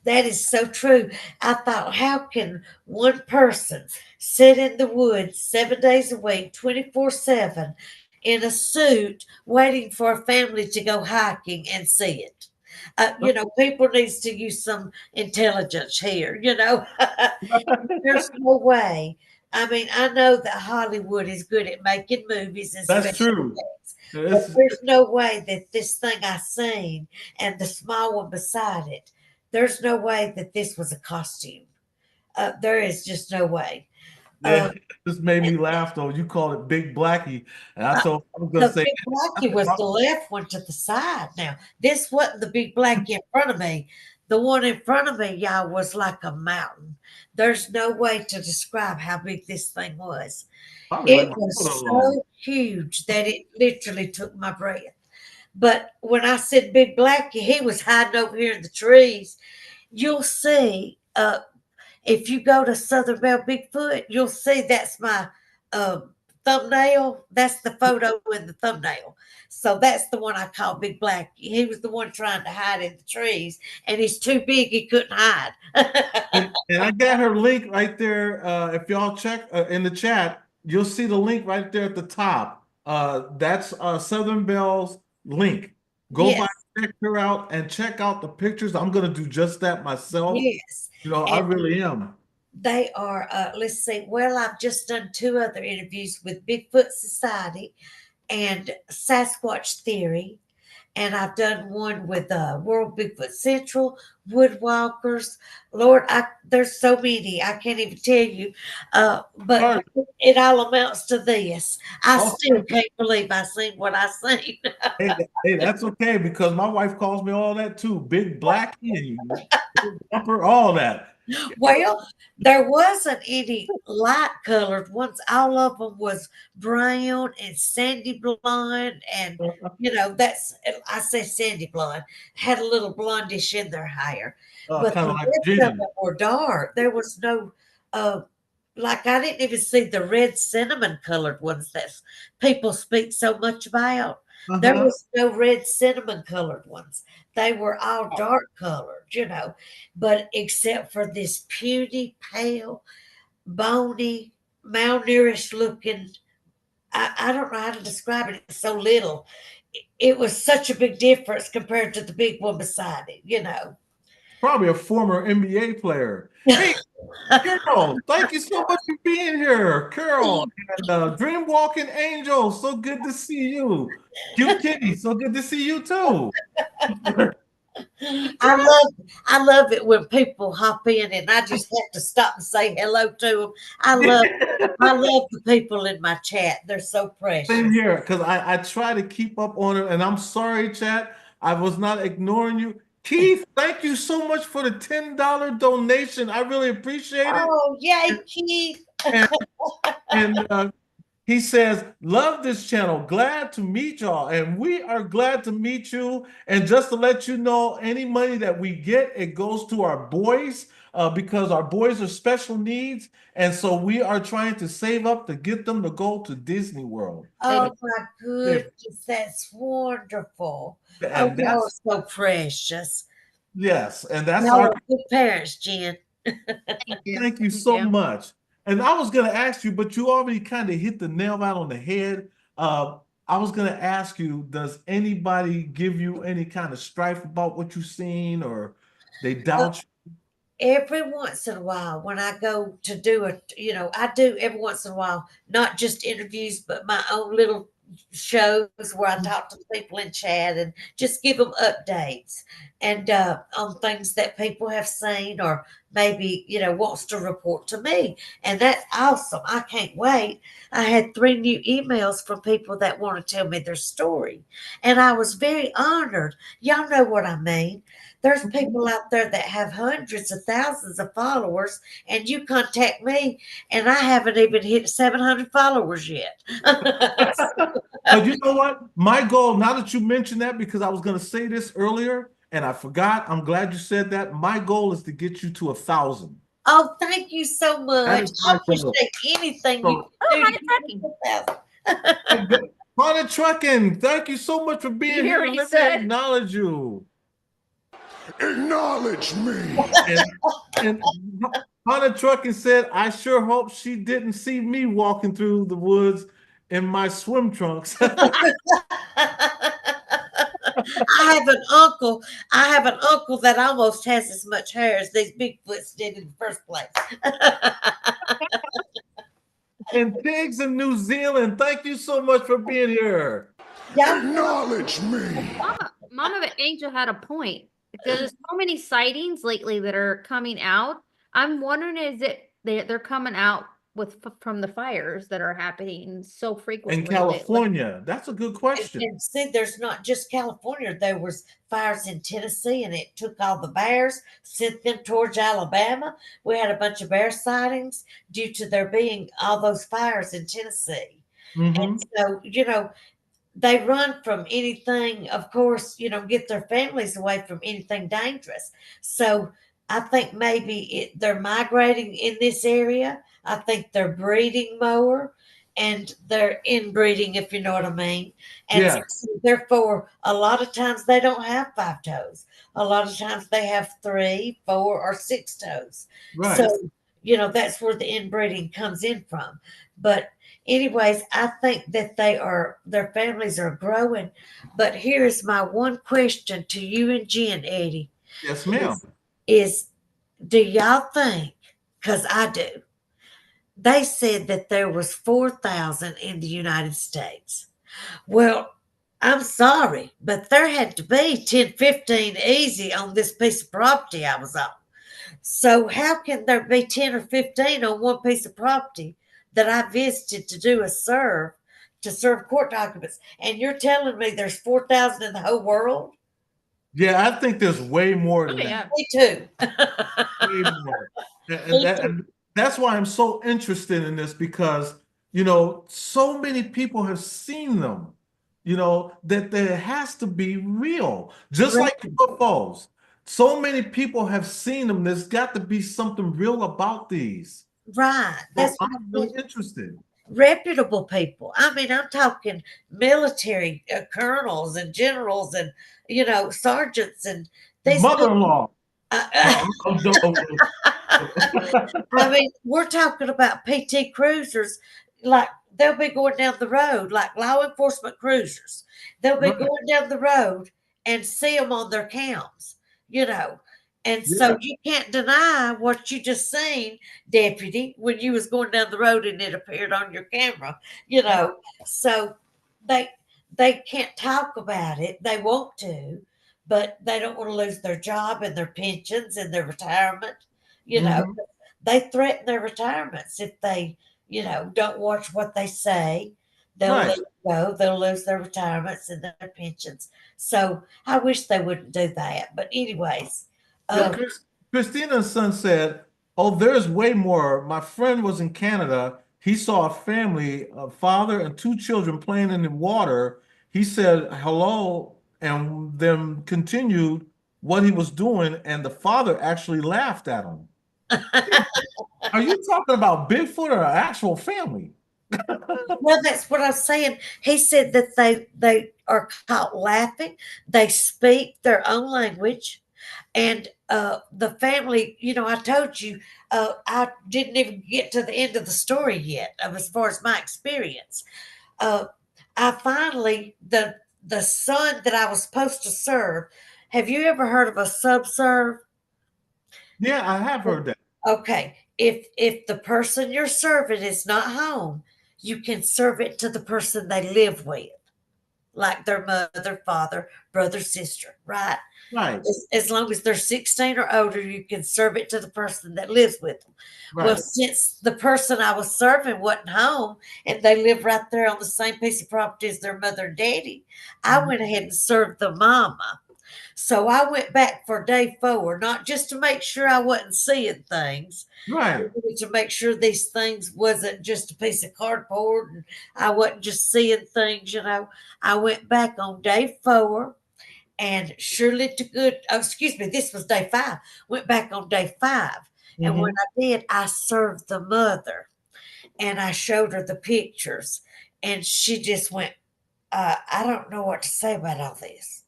That is so true. I thought, how can one person sit in the woods 7 days a week, 24/7, in a suit, waiting for a family to go hiking and see it? People needs to use some intelligence here. There's no way. I mean, I know that Hollywood is good at making movies and That's special true. effects, but It's, there's no way that this thing I seen and the small one beside it, there's no way that this was a costume. There is just no way. yeah, Uh, this made me laugh though. You called it Big Blackie, and I uh, was gonna the say, big blackie was the left one to the side. Now, this wasn't the big blackie in front of me. The one in front of me, y'all, was like a mountain. There's no way to describe how big this thing was. probably like It my foot was alone. so huge that it literally took my breath. But when I said Big Blackie, he was hiding over here in the trees. You'll see, if you go to Southern Belle Bigfoot, you'll see that's my uh, thumbnail. That's the photo in the thumbnail. So that's the one I call Big Blackie. He was the one trying to hide in the trees, and he's too big, he couldn't hide. And I got her link right there. If y'all check in the chat, you'll see the link right there at the top. That's Southern Belle's link. Go by, Yes, check her out, and check out the pictures. I'm gonna do just that myself. yes. You know, I And really am. they are, let's see, well, I've just done two other interviews with Bigfoot Society and Sasquatch Theory. And I've done one with World Bigfoot Central, Woodwalkers. Lord, there's so many I can't even tell you. All But right. it all amounts to this. I Oh, still can't believe I seen what I seen. hey, that's okay because my wife calls me all that too. Big Blackie and Big Bumper, all that. Well, there wasn't any light colored ones. All of them was brown and sandy blonde, and that's I say sandy blonde had a little blondish in their hair, but Kind the of like rest of Jenn. them were dark. There was no like I didn't even see the red cinnamon colored ones that people speak so much about. There Uh-huh. was no red cinnamon colored ones. They were all dark colored. But except for this puny, pale, bony, malnourished looking, I don't know how to describe it. It's so little. It was such a big difference compared to the big one beside it. Probably a former NBA player. Hey, Carol, thank you so much for being here, Carol. And Dream Walking Angel, so good to see you. Cute Kitty, so good to see you too. I love it when people hop in and I just have to stop and say hello to them. I love the people in my chat. They're so Same precious. here, because I try to keep up on it, and I'm sorry, chat. I was not ignoring you. Keith, thank you so much for the $10 donation. I really appreciate it. Oh, yay, Keith. And, and he says, love this channel. Glad to meet y'all. And we are glad to meet you. And just to let you know, any money that we get, it goes to our boys because our boys are special needs. And so we are trying to save up to get them to go to Disney World. Oh, my goodness. That's wonderful. Oh, And y'all are that's, so precious. yes, and that's Y'all our, are good parents, Jen. thank you so much. And I was going to ask you, but you already kind of hit the nail out on the head. I was going to ask you, does anybody give you any kind of strife about what you've seen or they doubt you? Every once in a while, when I go to do I do every once in a while, not just interviews, but my own little shows where I talk to the people in chat and just give them updates and on things that people have seen or maybe wants to report to me, and that's awesome. I can't wait. I had 3 new emails from people that want to tell me their story, and I was very honored. Y'all know what I mean. There's people out there that have hundreds of thousands of followers, and you contact me, and I haven't even hit 700 followers yet. But you know what? My goal, now that you mentioned that, because I was going to say this earlier, And I forgot, I'm glad you said that. My goal is to get you to 1,000. Oh, thank you so That much. is I my goal. appreciate anything you So, can do Haunted to Trucking. get me to 1,000. Haunted Trucking, thank you so much for being You hear here. what he Let said? me acknowledge you. Acknowledge me. And Haunted Trucking said, I sure hope she didn't see me walking through the woods in my swim trunks. I have an uncle. I have an uncle that almost has as much hair as these Bigfoots did in the first place. And Pigs in New Zealand, thank you so much for being here. Y'all, Acknowledge me. Mama Angel had a point. There's so many sightings lately that are coming out. I'm wondering, is it they're coming out from the fires that are happening so frequently In lately? California, that's a good question. and see, there's not just California. There was fires in Tennessee, and it took all the bears, sent them towards Alabama. We had a bunch of bear sightings due to there being all those fires in Tennessee. Mhm. And so, they run from anything, of course, get their families away from anything dangerous. So I think maybe they're migrating in this area. I think they're breeding more and they're inbreeding, if you know what I mean. And Yeah, so therefore, a lot of times they don't have 5 toes. A lot of times they have 3, 4, or 6 toes. right. So, that's where the inbreeding comes in from. But anyways, I think that their families are growing. But here's my one question to you and Jen, Eddie, Yes, ma'am. is do y'all think, because I do, they said that there was 4,000 in the United States. Well, I'm sorry, but there had to be 10, 15 easy on this piece of property I was on. So how can there be 10 or 15 on one piece of property that I visited to do to serve court documents? And you're telling me there's 4,000 in the whole world? Yeah, I think there's way more Oh, than that. yeah. Me too. Way more. Me too. And that's why I'm so interested in this because, so many people have seen them, that there has to be real. Just like UFOs. So many people have seen them. There's got to be something real about these. Right. So That's what I'm I really said. interested. Reputable people. I mean, I'm talking military colonels and generals and, sergeants and these people. Mother-in-law. Uh, I'm joking. I mean, we're talking about PT cruisers, like they'll be going down the road, like law enforcement cruisers. They'll be Right. going down the road and see them on their cams, you know. And Yeah. so you can't deny what you just seen, deputy, when you was going down the road and it appeared on your camera. So they they can't talk about it. They want to, but they don't want to lose their job and their pensions and their retirement. You know, Mhm. they threaten their retirements if they, don't watch what they say. They'll Right. let it go. They'll lose their retirements and their pensions. So I wish they wouldn't do that. But anyways, Yeah, um, Christina's son said, "Oh, there's way more. My friend was in Canada. He saw a family, a father and 2 children playing in the water. He said hello and then continued what he was doing, and the father actually laughed at him." Are you talking about Bigfoot or an actual family? well, that's what I was saying. He said that they are caught laughing. They speak their own language. And the family, I told you, I didn't even get to the end of the story yet, of as far as my experience. Uh, I finally the son that I was supposed to serve. Have you ever heard of a subserve? Yeah, I have heard that. Okay, if the person you're serving is not home, you can serve it to the person they live with, like their mother, father, brother, sister, right? Right, As long as they're 16 or older, you can serve it to the person that lives with them. Well, right. since the person I was serving wasn't home and they live right there on the same piece of property as their mother and daddy, I Mhm. went ahead and served the mama. So I went back for day 4, not just to make sure I wasn't seeing things, but Right. really to make sure these things wasn't just a piece of cardboard and I wasn't just seeing things. I went back on day 4 and surely to good, oh, excuse me, this was day 5. Went back on day 5. And when I did, I served the mother and I showed her the pictures. And she just went, I don't know what to say about all this.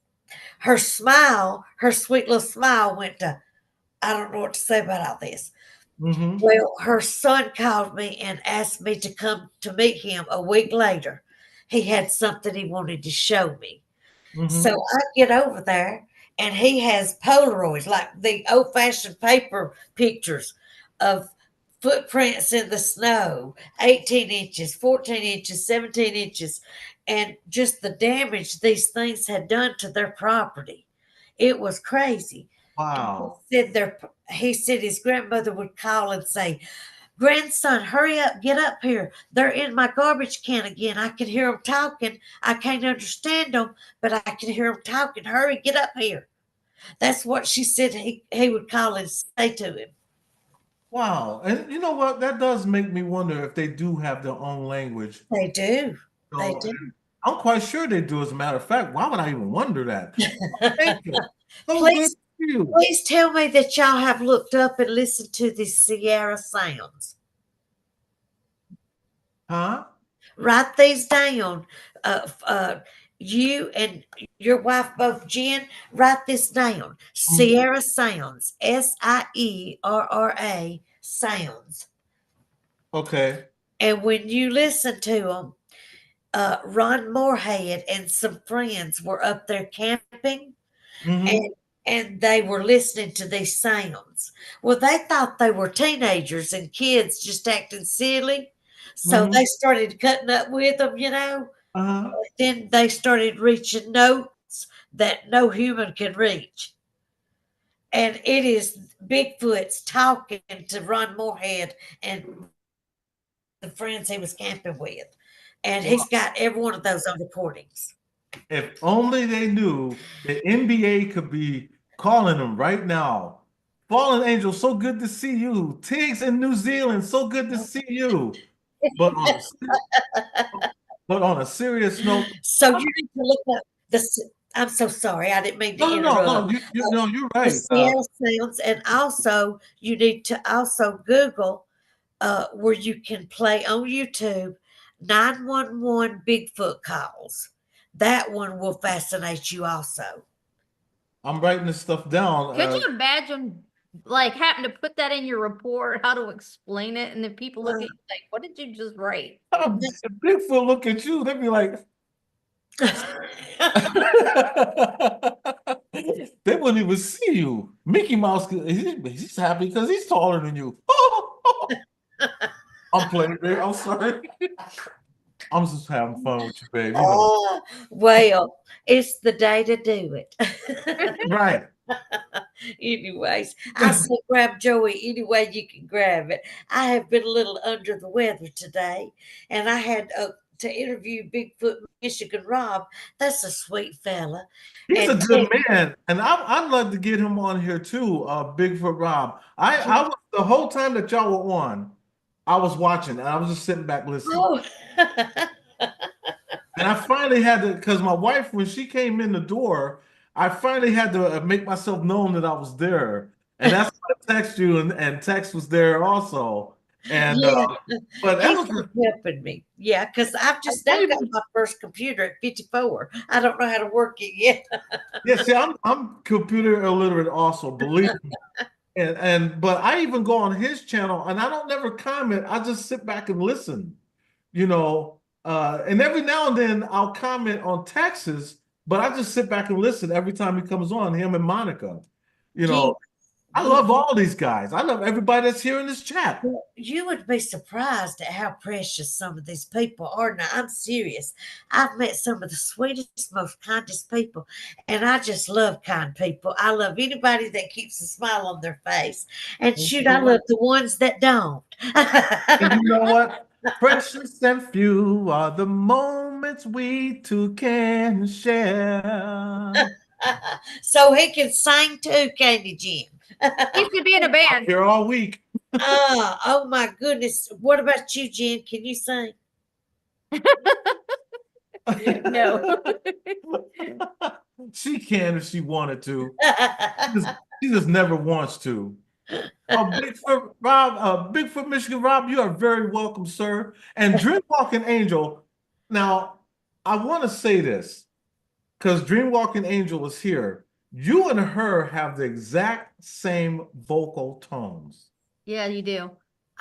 Her smile, her sweet little smile went to, I don't know what to say about all this. Well, her son called me and asked me to come to meet him a week later. He had something he wanted to show me. So I get over there and he has Polaroids, like the old fashioned paper pictures of footprints in the snow, 18 inches, 14 inches, 17 inches, and just the damage these things had done to their property. It was crazy. Wow. He said his grandmother would call and say, "Grandson, hurry up, get up here. They're in my garbage can again. I can hear them talking. I can't understand them, but I can hear them talking. Hurry, get up here." That's what she said he would call and say to him. Wow. And you know what? That does make me wonder if they do have their own language. They do. They So, do. I'm quite sure they do, as a matter of fact. Why would I even wonder that? Thank you. So good Please, to see you. please tell me that y'all have looked up and listened to the Sierra sounds. Huh? Write these down. You and your wife, both Jenn, write this down. Sierra sounds, Sierra sounds. Okay. And when you listen to them, Ron Moorhead and some friends were up there camping, and and they were listening to these sounds. Well, they thought they were teenagers and kids just acting silly, so they started cutting up with them, you know. Uh-huh. Then they started reaching notes that no human can reach. And it is Bigfoot's talking to Ron Moorhead and the friends he was camping with. And he's got every one of those on recordings. If only they knew the NBA could be calling them right now. Fallen Angel, so good to see you. Tiggs in New Zealand, so good to see you. But on a serious note, So you need to look up the. I'm so sorry, I didn't mean to no, interrupt. no, you're The right. Seattle sounds, and also you need to also Google where you can play on YouTube 911 Bigfoot calls. That one will fascinate you also. I'm writing this stuff down. Could you imagine, like, having to put that in your report, how to explain it, and then people look at you like, "What did you just write?" If Bigfoot look at you, they'd be like, they wouldn't even see you. Mickey Mouse, he's happy because he's taller than you. I'm playing, babe. I'm sorry. I'm just having fun with you, babe. You know. Oh, well, it's the day to do it. Right. Anyways, I say grab Joey any way you can grab it. I have been a little under the weather today, and I had to interview Bigfoot Michigan Rob. That's a sweet fella. He's a And good man, and I'd love to get him on here too, Bigfoot Rob. I was the whole time that y'all were on, I was watching, and I was just sitting back listening. Oh. And I finally had to, because my wife, when she came in the door, I finally had to make myself known that I was there. And that's why I text you, and text was there also. And Yeah, but that he's was been helping me. Yeah, because I've just now got my first computer at 54. I don't know how to work it yet. yeah. See, I'm computer illiterate also, believe me. But I even go on his channel, and I don't never comment. I just sit back and listen, you know. And every now and then I'll comment on Texas, but I just sit back and listen every time he comes on, him and Monica. You know, I love all these guys. I love everybody that's here in this chat. You would be surprised at how precious some of these people are. Now, I'm serious. I've met some of the sweetest, most kindest people, and I just love kind people. I love anybody that keeps a smile on their face. And shoot, I love the ones that don't. And you know what? Precious and few are the moments we two can share. So he can sing too, Candy Jim. He should be in a band. Here all week. Oh my goodness. What about you, Jen? Can you sing? No. She can if she wanted to. She just never wants to. Bigfoot, Michigan Rob, you are very welcome, sir. And Dreamwalking Angel. Now, I want to say this because Dreamwalking Angel is here. You and her have the exact same vocal tones. Yeah, you do.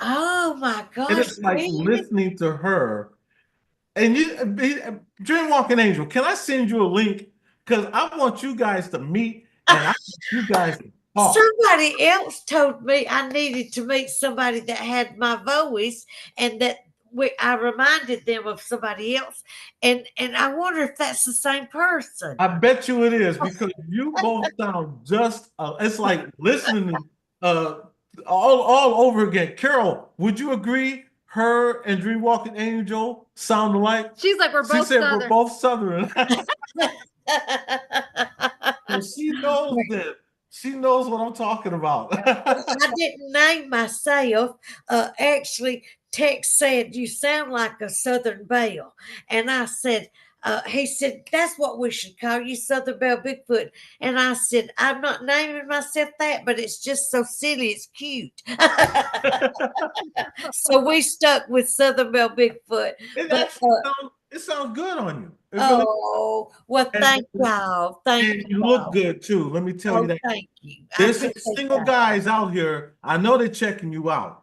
Oh my And gosh, it's like really? listening to her. And Dreamwalking Angel, can I send you a link? Because I want you guys to meet and I want you guys to talk. Somebody else told me I needed to meet somebody that had my voice, and that I reminded them of somebody else, and I wonder if that's the same person. I bet you it is because you both sound just, it's like listening all over again. Carol, would you agree her and Dreamwalking Angel sound alike? She's like, we're She both said Southern. we're both Southern. So she knows that. She knows what I'm talking about. I didn't name myself. Actually, Tex said, you sound like a Southern Belle. And I said, he said, that's what we should call you, Southern Belle Bigfoot. And I said, I'm not naming myself that, but it's just so silly. It's cute. So we stuck with Southern Belle Bigfoot. It But, actually it sounds good on you. It really, oh, well, and- thank y'all. Thank and you. you look good too. Let me tell you Oh, that. thank you. I There's some appreciate single that. guys out here. I know they're checking you out.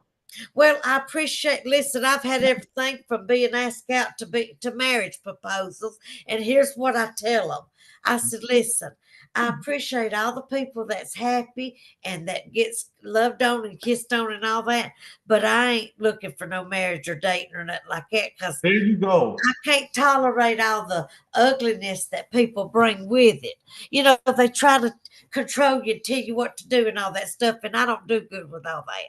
Well, I appreciate. Listen, I've had everything from being asked out to marriage proposals, and here's what I tell them. I said, "Listen, I appreciate all the people that's happy and that gets loved on and kissed on and all that, but I ain't looking for no marriage or dating or nothing like that because There you go. I can't tolerate all the ugliness that people bring with it. You know, they try to control you, tell you what to do, and all that stuff, and I don't do good with all that."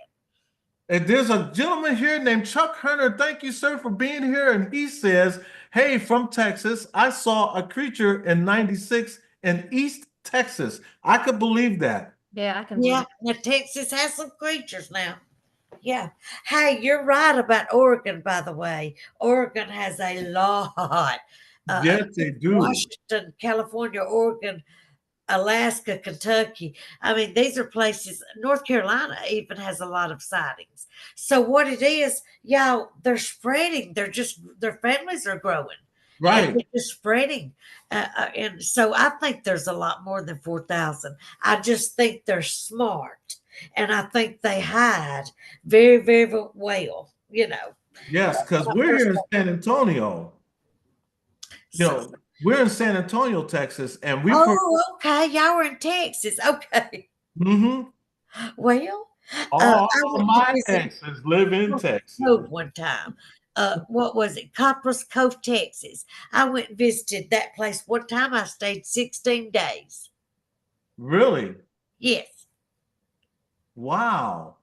And there's a gentleman here named Chuck Hunter. Thank you, sir, for being here. And he says, hey, from Texas, I saw a creature in 96 in East Texas. I could believe that. Yeah, I can. Yeah, now Texas has some creatures now. Yeah. Hey, you're right about Oregon, by the way. Oregon has a lot. Yes, they do. Washington, California, Oregon, Alaska, Kentucky. I mean, these are places. North Carolina even has a lot of sightings. So what it is, y'all, they're spreading. Their families are growing. Right. And they're just spreading. And so I think there's a lot more than 4,000. I just think they're smart. And I think they hide very, very well, you know. Yes, because we're here in San Antonio. You know, we're in San Antonio, Texas, and we've heard. Oh, okay. Y'all were in Texas. Okay. Mm-hmm. Well, All I went to my visit exes live in Texas. Cove one time. What was it? Copper's Cove, Texas. I went and visited that place one time. I stayed 16 days. Really? Yes. Wow.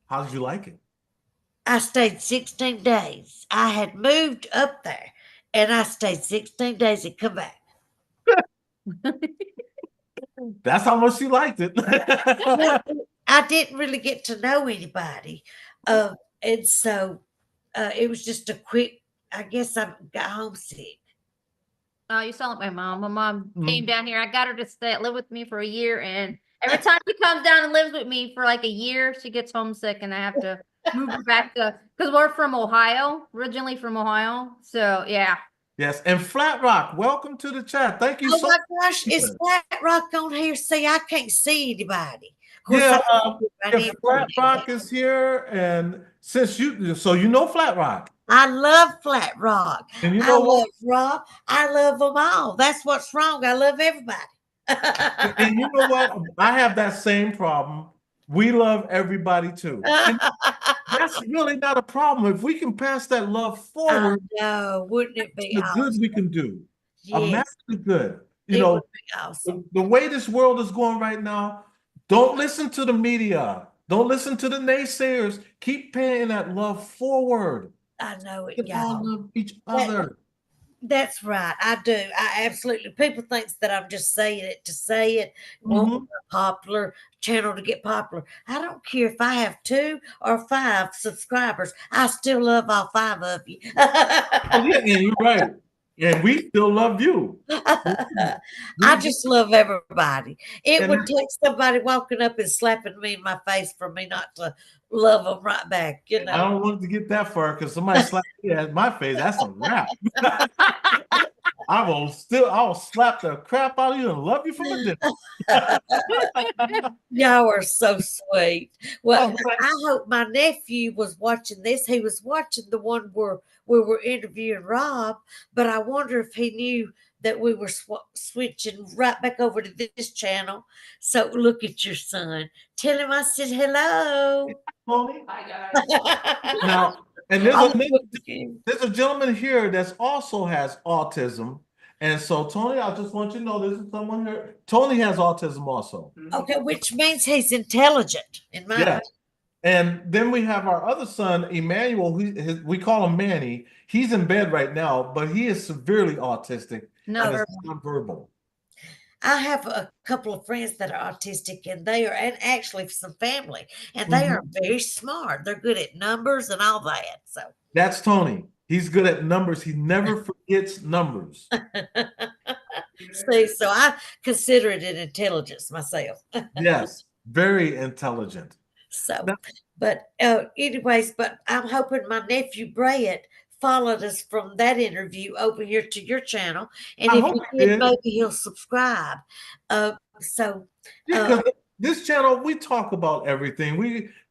How did you like it? I stayed 16 days. I had moved up there and I stayed 16 days and come back. That's how much you liked it. Well, I didn't really get to know anybody. And so it was just a quick, I guess I got homesick. Oh, you sound like my mom. My mom Mhm. came down here. I got her to live with me for a year, and every time she comes down and lives with me for like a year, she gets homesick, and I have to move her back to because we're from Ohio, originally from Ohio. So yeah. Yes, and Flat Rock, welcome to the chat. Thank you Oh so my much. gosh, is Flat Rock on here? See, I can't see anybody. Of course, Yeah, I if Flat Rock is here, and since you know Flat Rock, I love Flat Rock. and you I know love Rob. I love them all. That's what's wrong. I love everybody. and you know what? I have that same problem. We love everybody too. And that's really not a problem. If we can pass that love I forward, know. Wouldn't it be the awesome? good we can do. Imagine Yes, the good. You it know, would be awesome. the way this world is going right now, don't listen to the media. Don't listen to the naysayers. Keep paying that love forward. I know it, We all y'all. love each other. That's right. I do. I absolutely. People thinks that I'm just saying it to say it, want Mhm. a popular channel to get popular. I don't care if I have 2 or 5 subscribers. I still love all 5 of you. Oh, yeah, you're right. And we still love you. I just love everybody. It And would take somebody walking up and slapping me in my face for me not to love them right back, you I know. don't want to get that far because somebody slapped me at my face. That's a wrap. I will slap the crap out of you and love you from a distance. Y'all are so sweet. Well, Oh, I hope my nephew was watching this. He was watching the one where we were interviewing Rob, but I wonder if he knew that we were switching right back over to this channel. So look at your son. Tell him I said hello. Tony. Now, Now, and there's a gentleman here that's also has autism. And so, Tony, I just want you to know this is someone here. Tony has autism also. okay, which means he's intelligent in my Yes. And then we have our other son, Emmanuel. We call him Manny. He's in bed right now, but he is severely autistic and No, is nonverbal. I have a couple of friends that are autistic, and they are, and actually some family, and they are very smart. They're good at numbers and all that. So That's Tony. He's good at numbers. He never forgets numbers. see, so I consider it an intelligence myself. Yes, very intelligent. So, Now- but anyways, but I'm hoping my nephew Brett followed us from that interview over here to your channel, and I if hope he he did, did. maybe he'll subscribe. So. Yeah, 'cause this channel, we talk about everything.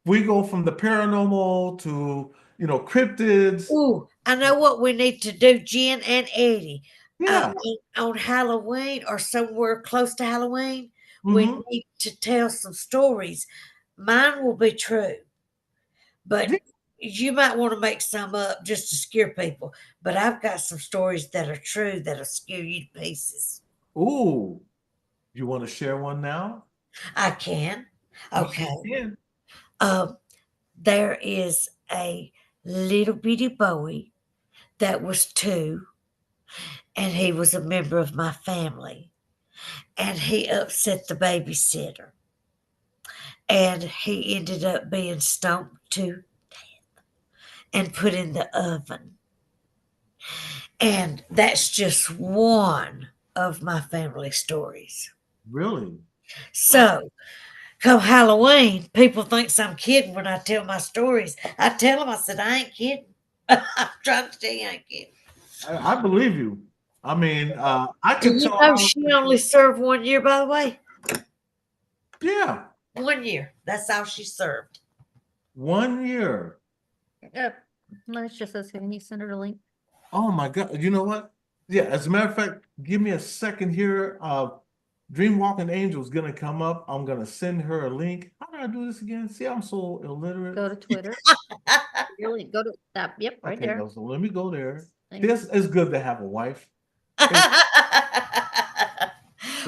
We go from the paranormal to, cryptids. Ooh, I know what we need to do, Jen and Eddie. Yeah. On Halloween or somewhere close to Halloween, we Mhm. need to tell some stories. Mine will be true, but Yeah. you might want to make some up just to scare people. But I've got some stories that are true that'll scare you to pieces. Ooh, you want to share one now? I can. Okay. Yeah. There is a little bitty boy that was 2, and he was a member of my family, and he upset the babysitter, and he ended up being stoned to death and put in the oven. And that's just one of my family stories. Really? So come Halloween, people thinks I'm kidding when I tell my stories. I tell them, I said, I ain't kidding. I'm trying to tell you I ain't kidding. I believe you. I mean, I Do can you tell. know she only served 1 year, by the way? Yeah, 1 year. That's all she served. 1 year. let's just say, can you send her a link? Oh my God! You know what? Yeah. As a matter of fact, give me a second here. Dreamwalking Angel's gonna come up. I'm gonna send her a link. How do I do this again? See, I'm so illiterate. Go to Twitter. Really, go to that. Yep, right Okay, there. so let me go there. Thank This is good to have a wife.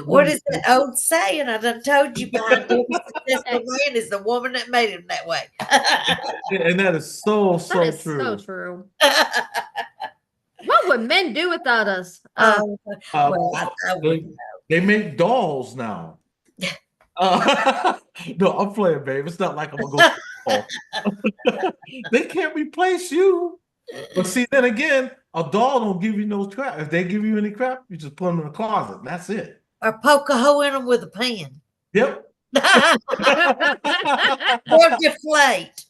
What is that old saying? I done told you behind every successful man is the woman that made him that way. And that is so That is true. so true. What would men do without us? Well, I wouldn't. They make dolls now. No, I'm playing, babe. It's not like I'm gonna go. They can't replace you. But see, then again, a doll don't give you no crap. If they give you any crap, you just put them in the closet. That's it. Or poke a hole in them with a pen. Yep. Or deflate.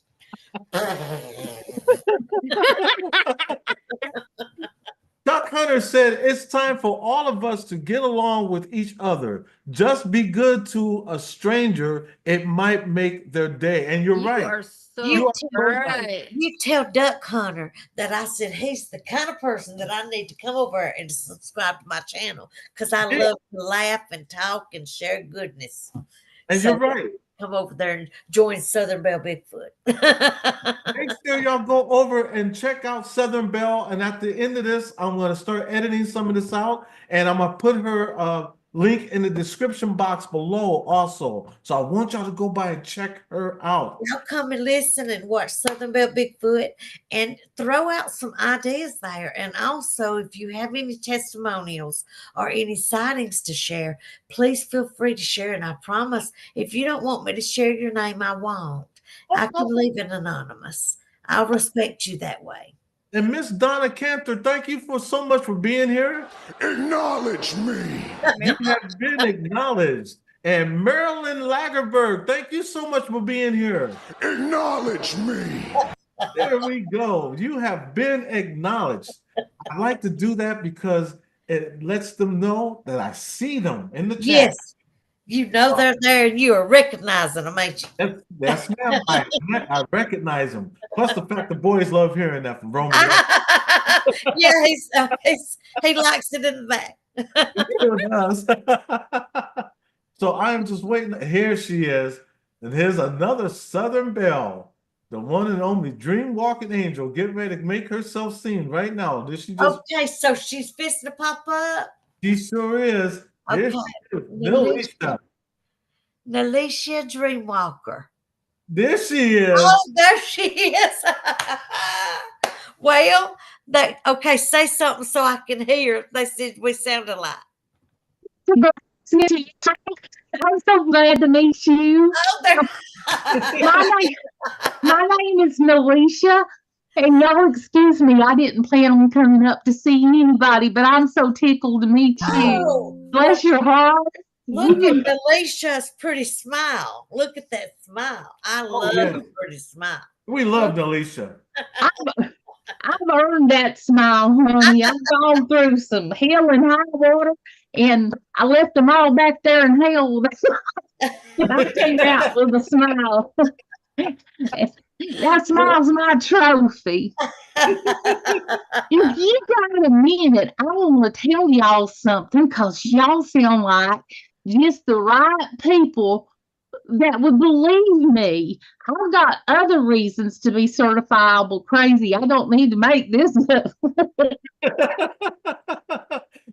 Duck Hunter said it's time for all of us to get along with each other. Just be good to a stranger. It might make their day. And you're You right. are so You right. You tell Duck Hunter that I said he's the kind of person that I need to come over and subscribe to my channel because I love to laugh and talk and share goodness. And So you're right. come over there and join Southern Belle Bigfoot. Make sure y'all go over and check out Southern Belle. And at the end of this, I'm going to start editing some of this out. And I'm going to put her link in the description box below also. So I want y'all to go by and check her out. Y'all come and listen and watch Southern Belle Bigfoot and throw out some ideas there. And also, if you have any testimonials or any sightings to share, please feel free to share. And I promise, if you don't want me to share your name, I won't. I can leave it anonymous. I'll respect you that way. And Miss Donna Cantor, thank you for so much for being here. Acknowledge me. You have been acknowledged. And Marilyn Lagerberg, thank you so much for being here. Acknowledge me. There we go. You have been acknowledged. I like to do that because it lets them know that I see them in the chat. Yes. You know they're there and you are recognizing them, ain't you? Yes, ma'am. I recognize them. Plus the fact the boys love hearing that from Roman. Yeah, he likes it in the back. He does. So I am just waiting. Here she is. And here's another Southern Belle, the one and only dream walking angel. Get ready to make herself seen right now. Did she just? Okay, so she's fixing to pop up. She sure is. Here Okay. she is. Nalisha. Nalisha Dreamwalker. There she is. Oh, there she is. Well, okay, say something so I can hear. They said we sounded alike. I'm so glad to meet you. Oh, My name is Nalisha, and y'all excuse me, I didn't plan on coming up to see anybody, but I'm so tickled to meet you. Oh, Bless your heart. look at Nalisha's pretty smile. Look at that smile. I love the pretty smile. We love Nalisha. I've earned that smile, honey. I've gone through some hell and high water, and I left them all back there in hell. I came out with a smile. That smile's my trophy. If you got a minute, I want to tell y'all something because y'all sound like just the right people that would believe me. I've got other reasons to be certifiable crazy. I don't need to make this up.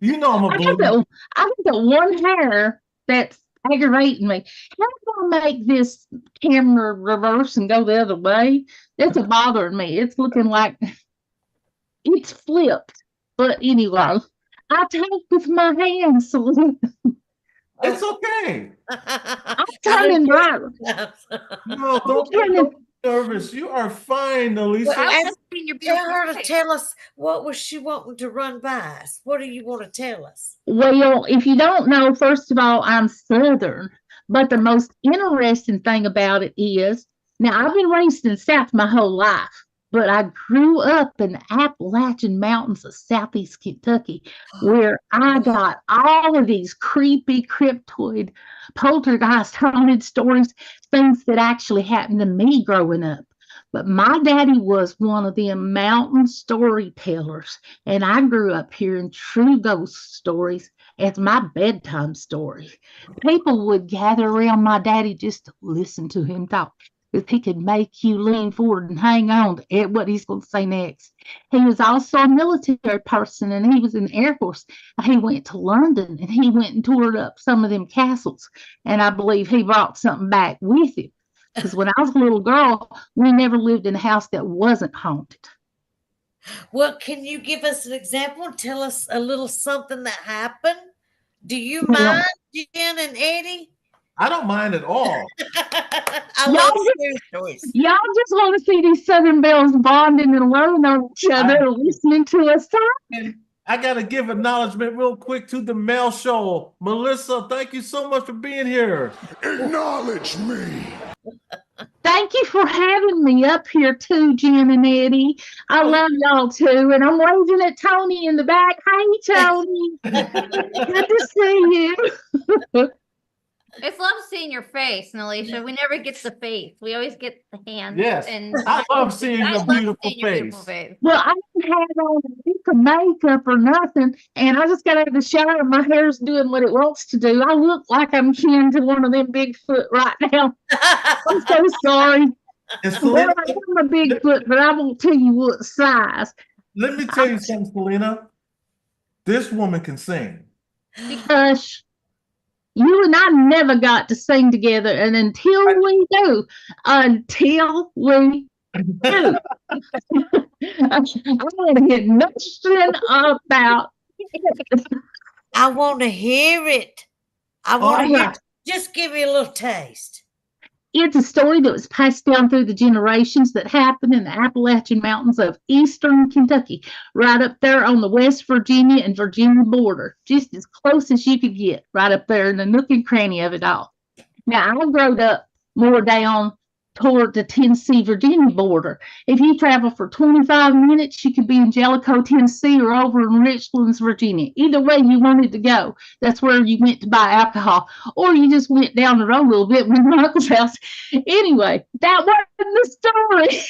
You know I'm a believer. I got one hair that's aggravating me. How do I make this camera reverse and go the other way? That's bothering me. It's looking like it's flipped. But anyway, I talk with my hands. So it's okay. I'm turning right. No, don't get nervous. You are fine, Nalisha. Tell her to tell us what was she wanting to run by us. What do you want to tell us? Well, if you don't know, first of all, I'm Southern. But the most interesting thing about it is, now I've been raised in the South my whole life, but I grew up in the Appalachian Mountains of Southeast Kentucky, where I got all of these creepy, cryptoid, poltergeist, haunted stories, things that actually happened to me growing up. But my daddy was one of them mountain storytellers, and I grew up hearing true ghost stories as my bedtime story. People would gather around my daddy just to listen to him talk. If he could make you lean forward and hang on to what he's going to say next. He was also a military person, and he was in the Air Force. He went to London, and he went and toured up some of them castles, and I believe he brought something back with him. Because when I was a little girl, we never lived in a house that wasn't haunted. Well, can you give us an example and tell us a little something that happened? Do you mind, Jenn and Eddie? I don't mind at all. Y'all just want to see these Southern Bells bonding and loving on each other, listening to us talk. I got to give acknowledgement real quick to the Mel Show. Melissa, thank you so much for being here. Acknowledge me. Thank you for having me up here too, Jenn and Eddie. I love y'all too, and I'm waving at Tony in the back. Hey, Tony. Good to see you. It's love seeing your face, Nalisha. We never get the face. We always get the hands. Yes. And I love seeing your beautiful face. Well, I didn't have on a makeup or nothing, and I just got out of the shower and my hair's doing what it wants to do. I look like I'm kin to one of them Bigfoot right now. I'm so sorry. Well, I'm a Bigfoot, but I won't tell you what size. Let me tell you something, Selena. This woman can sing. Hush. You and I never got to sing together, and until we do, I want to hear nothing about it. I want to hear it. I want to hear it. Just give me a little taste. It's a story that was passed down through the generations that happened in the Appalachian Mountains of eastern Kentucky, right up there on the West Virginia and Virginia border, just as close as you could get, right up there in the nook and cranny of it all. Now, I grew up more down toward the Tennessee-Virginia border. If you travel for 25 minutes, you could be in Jellicoe, Tennessee, or over in Richlands, Virginia. Either way you wanted to go, that's where you went to buy alcohol. Or you just went down the road a little bit with my uncle's house. Anyway, that wasn't the story.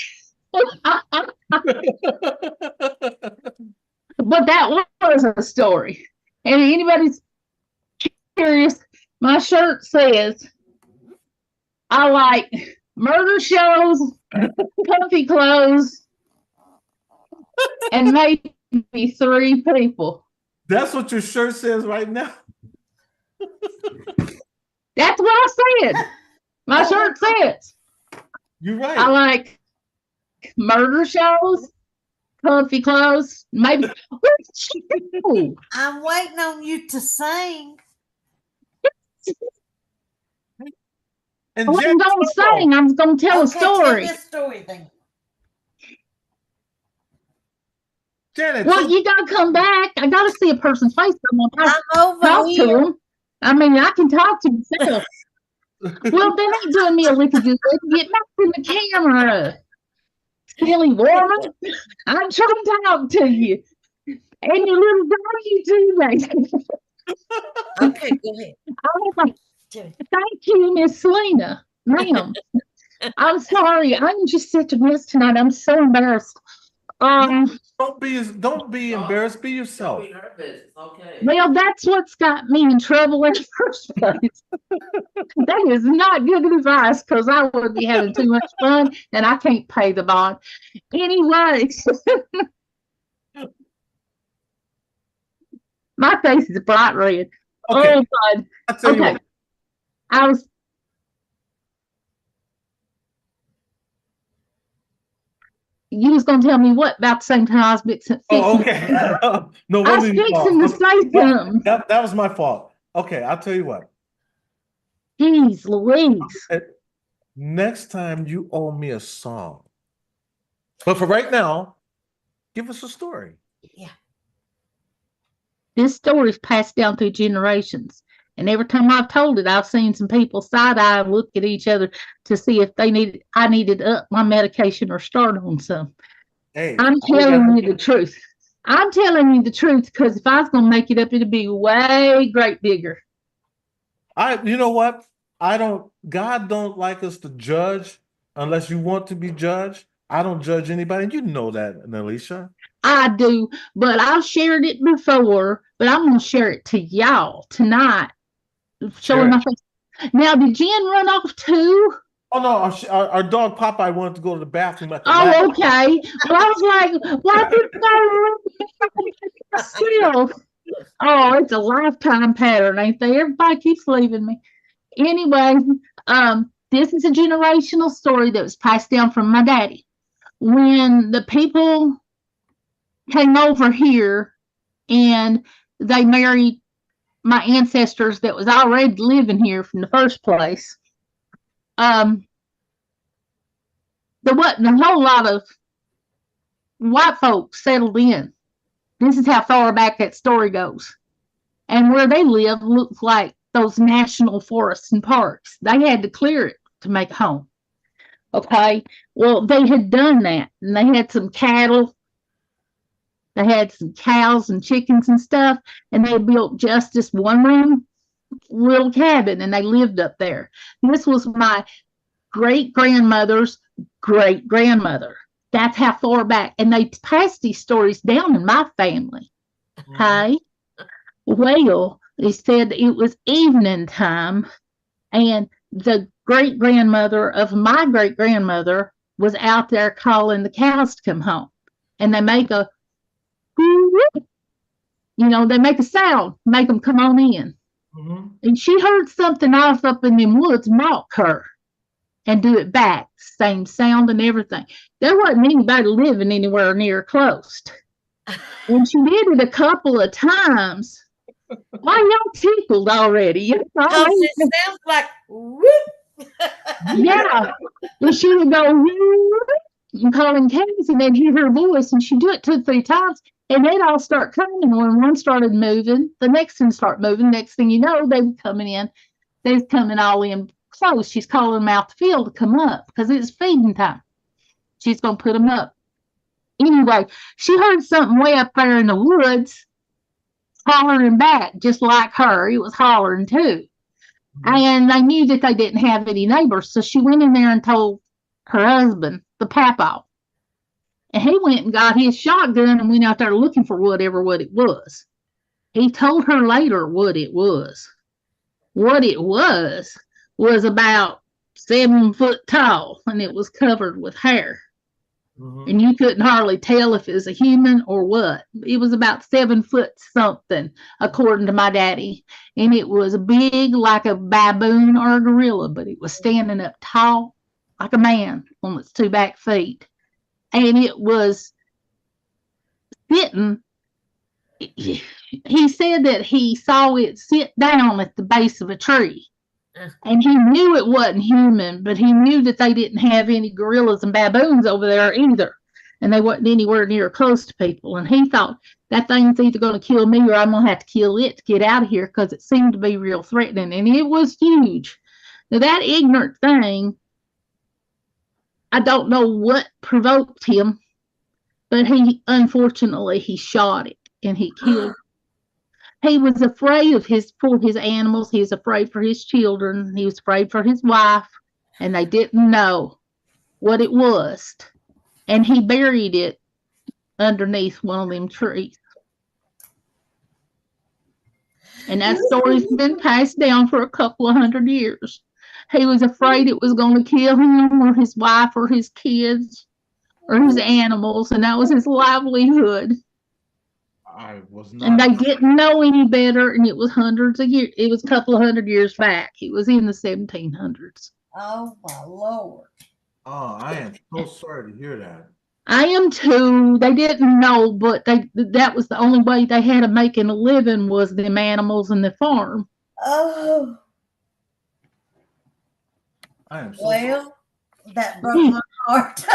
But that was a story. And if anybody's curious, my shirt says, I like murder shows, comfy clothes, and maybe 3 people. That's what your shirt says right now. That's what I said. My shirt says. You're right. I like murder shows, comfy clothes, maybe. I'm waiting on you to sing. And I wasn't going to sing. I was going to tell a story. Tell me a story then. Janet, Well, you got to come back. I got to see a person's face. I'm over Talk here. to them. I mean, I can talk to myself. Well, they ain't doing me a lick of good. Get back in the camera. Silly woman. I'm trying to talk to you. And your little doggy too, mate. Okay, go ahead. Thank you, Miss Selena. Ma'am. I'm sorry. I'm just such a mess tonight. I'm so embarrassed. don't be embarrassed. Be yourself. Okay. Well, that's what's got me in trouble in the first place. That is not good advice because I would be having too much fun and I can't pay the bond. Anyway, my face is bright red. Okay. Oh, God. I'll tell you Okay. what. You was going to tell me what about the same time I was fixing? Oh, okay. No, I was fixing to say something. That was my fault. Okay, I'll tell you what. Jeez Louise. Next time you owe me a song. But for right now, give us a story. Yeah. This story is passed down through generations. And every time I've told it, I've seen some people side-eye and look at each other to see if I needed to up my medication or start on some. Hey, I'm telling you the truth. I'm telling you the truth because if I was going to make it up, it'd be way great bigger. You know what? God don't like us to judge unless you want to be judged. I don't judge anybody. You know that, Alicia. I do, but I've shared it before, but I'm going to share it to y'all tonight. Showing my face. Now, did Jenn run off too? Oh, no, our dog Popeye wanted to go to the bathroom. Oh, okay. Well, I was like, why did I still? Oh, it's a lifetime pattern, ain't they? Everybody keeps leaving me. Anyway, this is a generational story that was passed down from my daddy. When the people came over here and they married my ancestors that was already living here from the first place, there wasn't a whole lot of white folks settled in. This is how far back that story goes. And where they live looks like those national forests and parks. They had to clear it to make a home. Okay, well, they had done that, and they had some cattle. They had some cows and chickens and stuff, and they built just this one-room little cabin, and they lived up there. This was my great-grandmother's great-grandmother. That's how far back. And they passed these stories down in my family. Okay? Well, they said it was evening time, and the great-grandmother of my great-grandmother was out there calling the cows to come home. And they make a, they make a sound, make them come on in. Mm-hmm. And she heard something off up in them woods mock her and do it back, same sound and everything. There wasn't anybody living anywhere near close. And she did it a couple of times. Why y'all tickled already? Because it sounds like whoop. Yeah. And she would go and calling cabs, and they'd hear her voice, and she'd do it 2, 3 times, and they'd all start coming. And when one started moving, the next one start moving. Next thing you know, they were coming in. They was coming all in close. She's calling them out the field to come up because it's feeding time. She's gonna put them up. Anyway, she heard something way up there in the woods hollering back, just like her. It was hollering too. And they knew that they didn't have any neighbors. So she went in there and told her husband, the papa. And he went and got his shotgun and went out there looking for what it was. He told her later what it was. What it was about 7 foot tall, and it was covered with hair. And you couldn't hardly tell if it was a human or what. It was about 7 foot something, according to my daddy. And it was big like a baboon or a gorilla, but it was standing up tall like a man on its 2 back feet. And it was sitting. He said that he saw it sit down at the base of a tree. And he knew it wasn't human, but he knew that they didn't have any gorillas and baboons over there either. And they wasn't anywhere near close to people. And he thought, that thing's either going to kill me or I'm going to have to kill it to get out of here, because it seemed to be real threatening. And it was huge. Now, that ignorant thing, I don't know what provoked him, but unfortunately, he shot it and he killed it. He was afraid for his animals. He was afraid for his children. He was afraid for his wife, and they didn't know what it was. And he buried it underneath one of them trees. And that story's been passed down for a couple of 100 years. He was afraid it was going to kill him or his wife or his kids or his animals, and that was his livelihood. I was not. And they didn't know any better, and it was hundreds of years. It was a couple of 100 years back. It was in the 1700s. Oh my Lord! Oh, I am so sorry to hear that. I am too. They didn't know, but that was the only way they had of making a living, was them animals and the farm. Oh, I am so sorry. well, that broke my heart.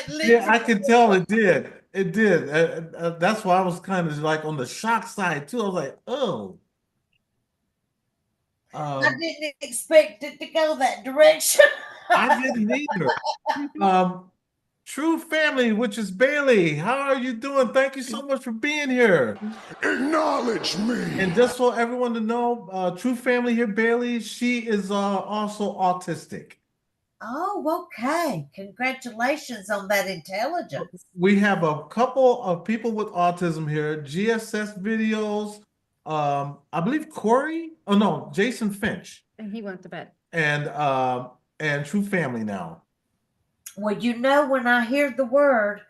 Yeah, I can tell it did. It did. That's why I was kind of like on the shock side too. I was like, oh. I didn't expect it to go that direction. I didn't either. True Family, which is Bailey. How are you doing? Thank you so much for being here. Acknowledge me. And just for everyone to know, True Family here, Bailey, she is also autistic. Oh, okay. Congratulations on that intelligence. We have a couple of people with autism here. GSS videos. I believe Corey. Oh no, Jason Finch. And he went to bed. And True Family now. Well, you know, when I hear the word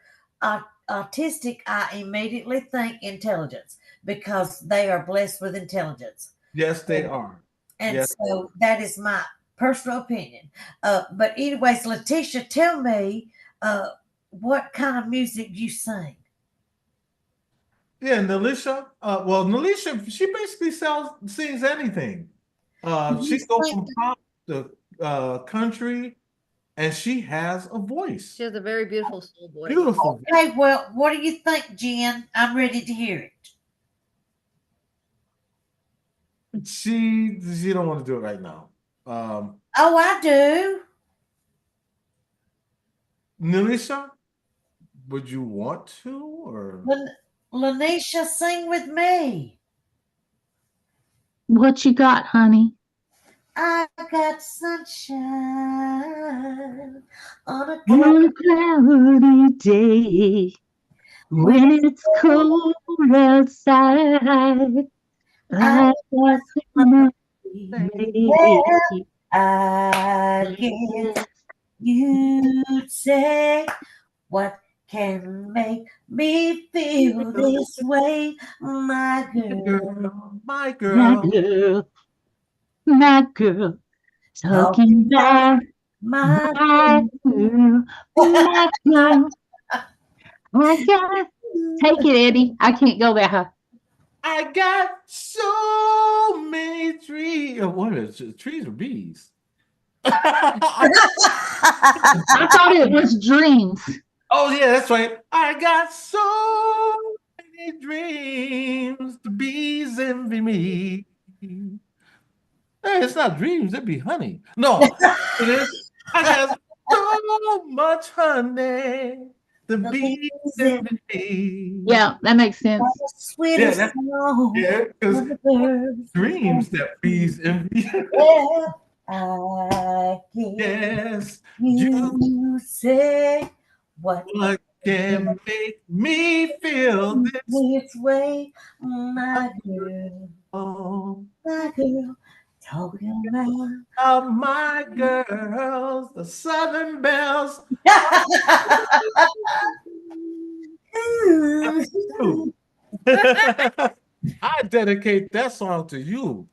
autistic, I immediately think intelligence, because they are blessed with intelligence. Yes, they are. And yes. So that is my personal opinion. But anyways, Letitia, tell me what kind of music you sing. Yeah, Nelisha. Well, Nelisha, she basically sings anything. She goes from pop to country, and she has a voice. She has a very beautiful soul voice. Beautiful. Okay, well, what do you think, Jen? I'm ready to hear it. She don't want to do it right now. Oh, I do. Nelisha, would you want to, or Lanisha, sing with me. What you got, honey? I got sunshine on a cloudy day when it's cold outside. I got some I guess you'd say, what can make me feel this way, my girl, my girl, my girl, talking about my girl, my girl. I got, take it, Eddie. I can't go that high. I got so many trees. What is it? Trees or bees? I thought it was dreams. Oh yeah, that's right. I got so many dreams. The bees envy me. Hey, it's not dreams, it'd be honey. No, it is. I got so much honey. The The bees bees in envy me. Yeah, that makes sense. the Yeah, sweetest song yeah, because of the birds. dreams that bees envy. Well, I can Yes, you you say what what can make me feel this way, my oh, girl, talking about. of my girls, the Southern Bells. True. I dedicate that song to you.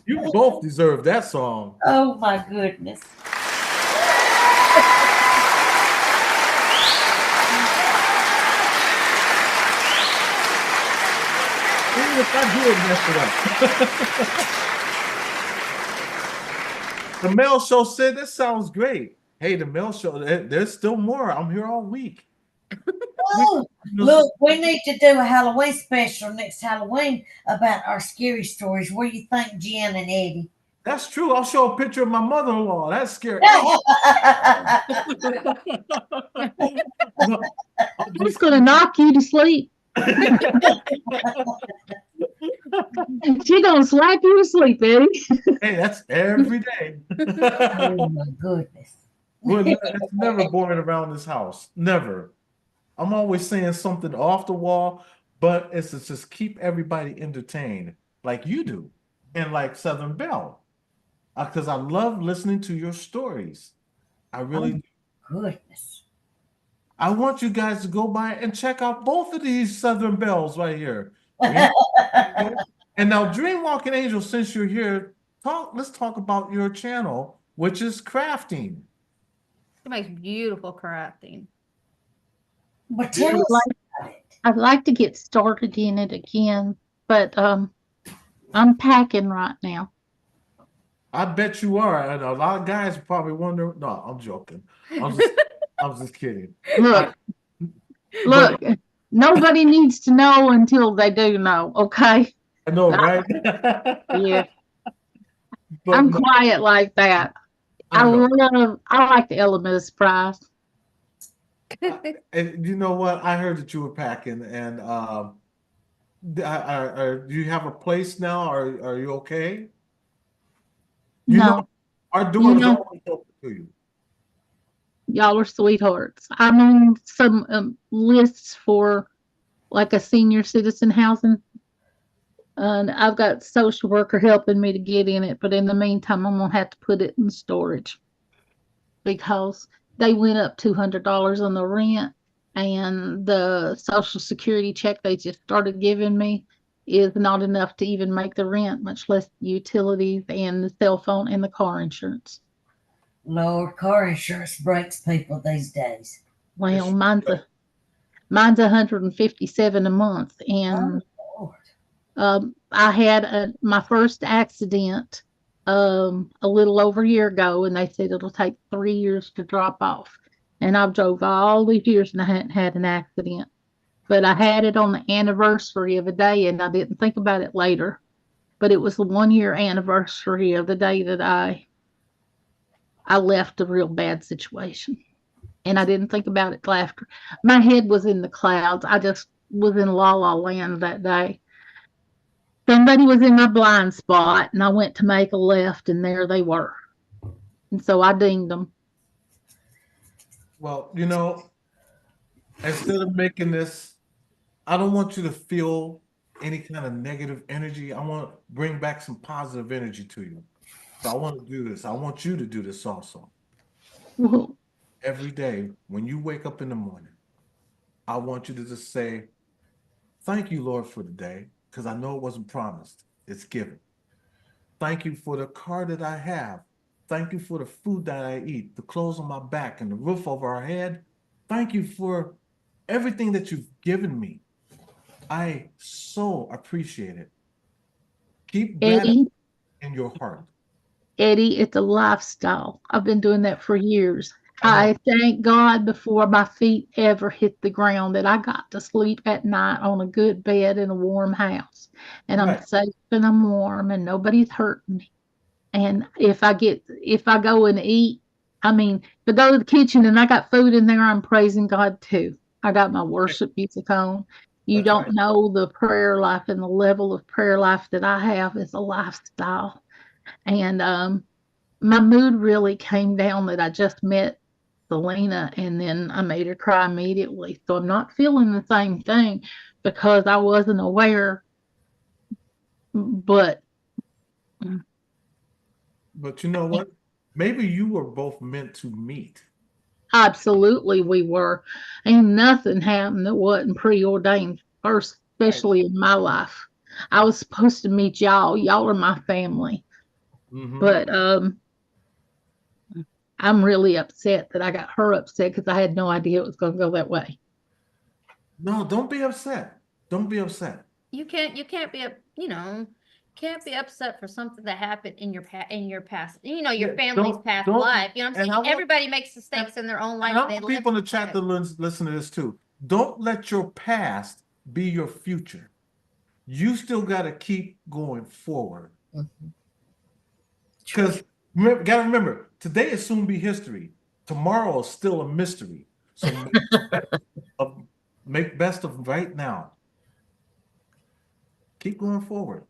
You both deserve that song. Oh my goodness. Even if I do it, mess it up. The Mel Show said that sounds great. Hey, the Mel Show, there's still more. I'm here all week. Oh, look, we need to do a Halloween special next Halloween about our scary stories. What do you think, Jen and Eddie? That's true. I'll show a picture of my mother-in-law. That's scary. It's going to knock you to sleep. She's going to slap you to sleep, Eddie. Hey, that's every day. Oh my goodness. It's never boring around this house. Never. I'm always saying something off the wall, but it's to just keep everybody entertained like you do and like Southern Belle. Because I love listening to your stories. I really do. Goodness. I want you guys to go by and check out both of these Southern Bells right here. And now, Dreamwalking Angel, since you're here, let's talk about your channel, which is crafting. It makes beautiful crafting. But tell us about it. I'd like to get started in it again, but I'm packing right now. I bet you are. And a lot of guys probably wonder. No, I'm joking. I'm just kidding. Look, nobody needs to know until they do know, okay? I know, right? Yeah. But I'm no, quiet like that. I know. I like the element of surprise. And you know what? I heard that you were packing, and do you have a place now? Are you okay? You No, know, our doors know- always open to you. y'all are sweethearts. I'm on some lists for like a senior citizen housing. And I've got social worker helping me to get in it, but in the meantime, I'm gonna have to put it in storage because they went up $200 on the rent, and the Social Security check they just started giving me is not enough to even make the rent, much less utilities and the cell phone and the car insurance. Lord, car insurance breaks people these days. Well, mine's 157 a month, and Lord. I had my first accident a little over a year ago, and they said it'll take 3 years to drop off. And I've drove all these years and I hadn't had an accident. But I had it on the anniversary of a day, and I didn't think about it later. But it was the 1 year anniversary of the day that I left a real bad situation. And I didn't think about it till after. My head was in the clouds. I just was in la la land that day. Somebody was in my blind spot, and I went to make a left, and there they were. And so I dinged them. Well, you know, instead of making this, I don't want you to feel any kind of negative energy. I want to bring back some positive energy to you. So I want to do this. I want you to do this also. Well, Every day when you wake up in the morning, I want you to just say, thank you, Lord, for the day, because I know it wasn't promised. It's given. Thank you for the car that I have. Thank you for the food that I eat, the clothes on my back, and the roof over our head. Thank you for everything that you've given me. I so appreciate it. Keep gratitude Eddie, in your heart. Eddie, it's a lifestyle. I've been doing that for years. I know. I thank God before my feet ever hit the ground that I got to sleep at night on a good bed in a warm house. And I'm Right. safe and I'm warm and nobody's hurting me. And if I go and eat, I mean, if I go to the kitchen and I got food in there, I'm praising God too. I got my worship music on. You That's don't right. know the prayer life and the level of prayer life that I have is a lifestyle. And my mood really came down that I just met Selena and then I made her cry immediately. So I'm not feeling the same thing because I wasn't aware, but But you know what? Maybe you were both meant to meet. absolutely, we were. Ain't nothing happened that wasn't preordained, first, Right. especially in my life. I was supposed to meet y'all. Y'all are my family. Hmm. But I'm really upset that I got her upset because I had no idea it was going to go that way. No, don't be upset. Don't be upset. You can't be can't be upset for something that happened in your past, your Yeah, family's past don't. life. You know what I'm And saying? I want Everybody makes and, mistakes in their own life and I and they want live people in the with chat it. to listen to this too. Don't let your past be your future. You still got to keep going forward. Because gotta remember, today is soon be history. Tomorrow is still a mystery. So of, make best of right now. Keep going forward.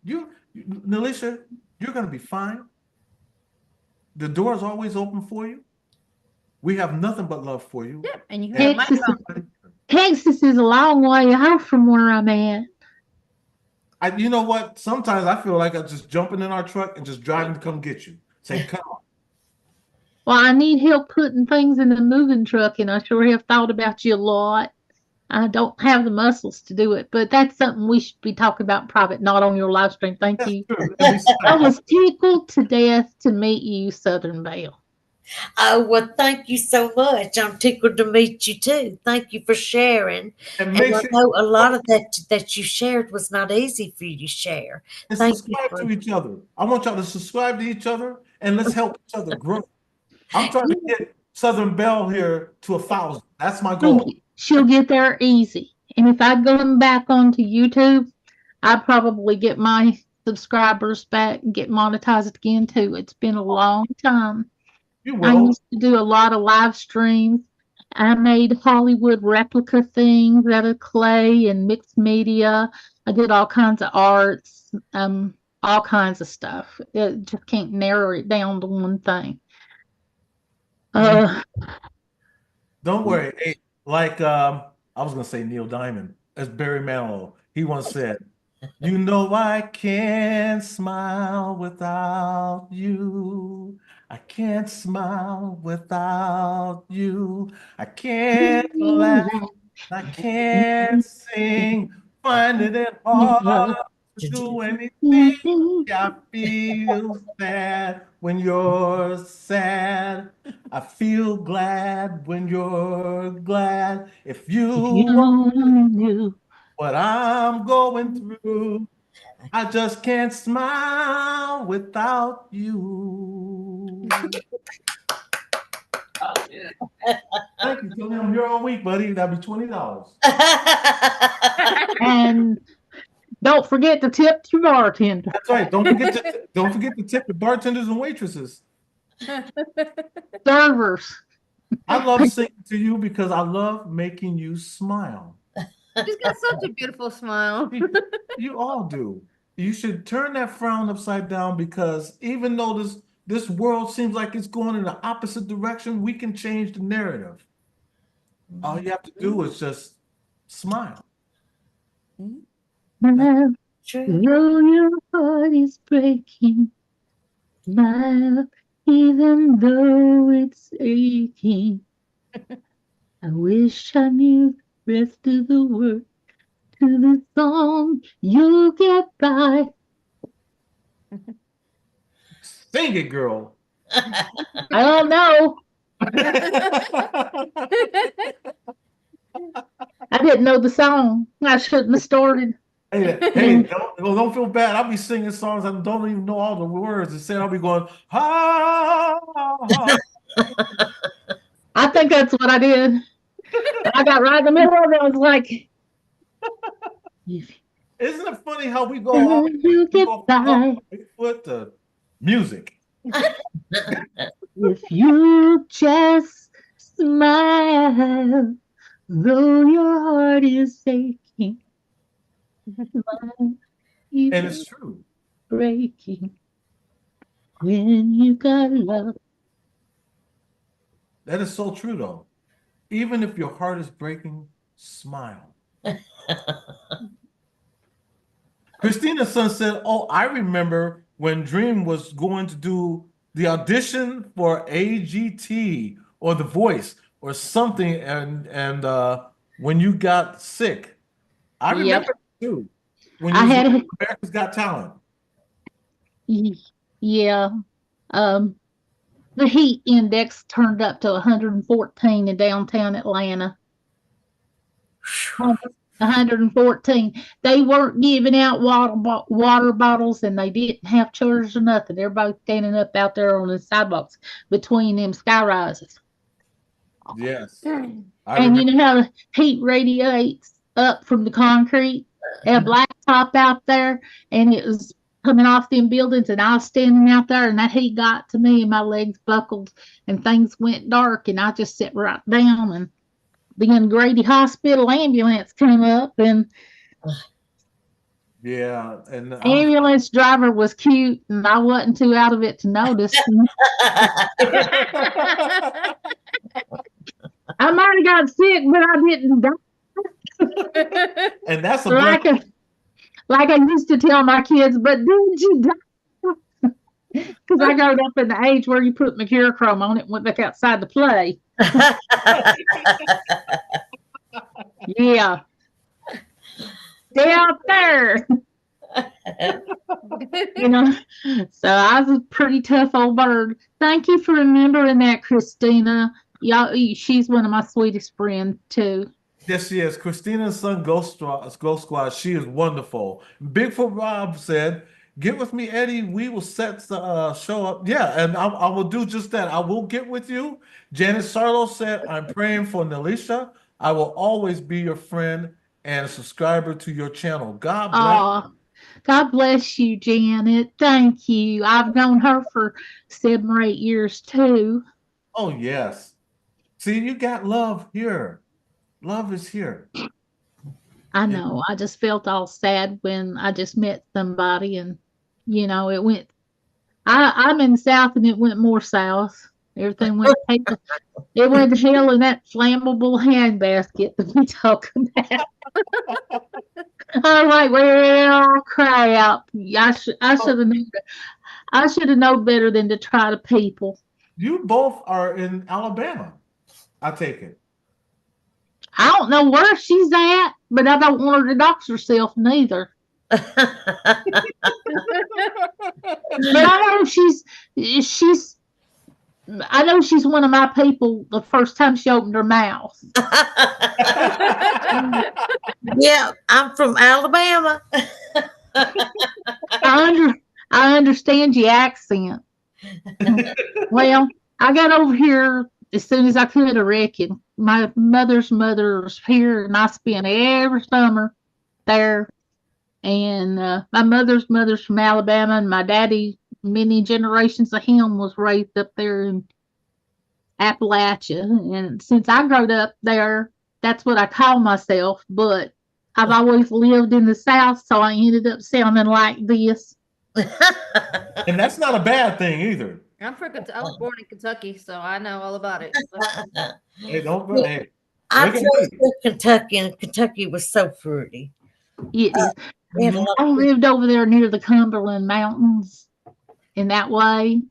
Nelisha, you're gonna be fine. The door is always open for you. We have nothing but love for you. Yeah, and you have And my Texas, phone. Texas is a long way out from where I'm at. you know what? Sometimes I feel like I'm just jumping in our truck and just driving to come get you. Say, come on. Well, I need help putting things in the moving truck, and I sure have thought about you a lot. I don't have the muscles to do it, but that's something we should be talking about in private, not on your live stream. Thank That's you. true. It'll be I Skype. was tickled to death to meet you, Southern Belle. Oh, well, thank you so much. I'm tickled to meet you too. Thank you for sharing. And And make I sure know a lot of that you shared was not easy for you to share. and Thank you subscribe for to each other. I want y'all to subscribe to each other and let's help each other grow. I'm trying to get Southern Belle here to 1,000. That's my goal. She'll get there easy. And if I go back onto YouTube, I probably get my subscribers back and get monetized again too. It's been a long time. You I will. used to do a lot of live streams. I made Hollywood replica things out of clay and mixed media. I did all kinds of arts, all kinds of stuff. It just can't narrow it down to one thing. You Uh, don't worry. Hey, like I was gonna say Neil Diamond, as Barry Manilow. He once said, "You know I can't smile without you. I can't smile without you. I can't laugh. I can't sing. Finding it hard to do anything. I feel sad when you're sad. I feel glad when you're glad. If if you were you knew. what I'm going through, I just can't smile without you. Thank you, Tony. I'm here all week, buddy. That'd be $20. And don't forget to tip your bartender. That's right. Don't forget to tip the bartenders and waitresses. Servers. I love singing to you because I love making you smile. She's got such a beautiful smile. You all do. You should turn that frown upside down because even though this world seems like it's going in the opposite direction, we can change the narrative. All you have to do is just smile. Smile, True. though your heart is breaking. Smile, even though it's aching. I wish I knew the rest of the words to the song. You'll get by. Sing it, girl. I don't know. I didn't know the song. I shouldn't have started. Hey, don't feel bad. I'll be singing songs I don't even know all the words. Instead, I'll be going, ha, ha. I think that's what I did. I got right in the middle of it. I was like, if Isn't it funny how we go you get by, Bigfoot to music? if you just smile, though your heart is aching, And it's true. breaking when you got love. That is so true, though. Even if your heart is breaking, smile. Christina's son said, "Oh, I remember when Dream was going to do the audition for AGT or The Voice or something, and when you got sick, I remember too. When you I was had doing America's Got Talent." Yeah. The heat index turned up to 114 in downtown Atlanta. 114. They weren't giving out water bottles, and they didn't have chairs or nothing. Everybody standing up out there on the sidewalks between them sky rises. Yes. And you know how the heat radiates up from the concrete? A black top out there, and it was coming off them buildings, and I was standing out there, and that heat got to me, and my legs buckled, and things went dark, and I just sat right down, and the Grady Hospital ambulance came up, and yeah, and ambulance driver was cute, and I wasn't too out of it to notice. I might have got sick, but I didn't die. And that's like I used to tell my kids, but did you die? Because I got up in the age where you put mercurochrome on it and went back outside to play. Yeah. Stay out there. You know, so I was a pretty tough old bird. Thank you for remembering that, Christina. Y'all, she's one of my sweetest friends too. Yes, she is. Christina's son, Ghost Squad. She is wonderful. Bigfoot Rob said, "Get with me, Eddie. We will set the show up." Yeah, and I will do just that. I will get with you. Janet Sarlo said, "I'm praying for Nelisha. I will always be your friend and a subscriber to your channel. God bless." Oh, God bless you, Janet. Thank you. I've known her for 7 or 8 years too. Oh, yes. See, you got love here. Love is here. I know. I just felt all sad when I just met somebody, and it went. I'm in the South, and it went more south. Everything went. It went to hell in that flammable handbasket that we talk about. I'm like, well, crap. I should have known. I should have known better than to try to people. You both are in Alabama, I take it. I don't know where she's at, but I don't want her to dox herself neither. But I know she's I know she's one of my people the first time she opened her mouth. Yeah, I'm from Alabama. I understand your accent. Well, I got over here as soon as I could, I reckon. My mother's mother's here, and I spent every summer there. And my mother's from Alabama, and my daddy, many generations of him, was raised up there in Appalachia. And since I grew up there, that's what I call myself. But I've always lived in the South, so I ended up sounding like this. And that's not a bad thing either. I was born in Kentucky, so I know all about it. Hey, don't go. Hey, I drove to Kentucky, and Kentucky was so fruity. It is. I lived over there near the Cumberland Mountains in that way.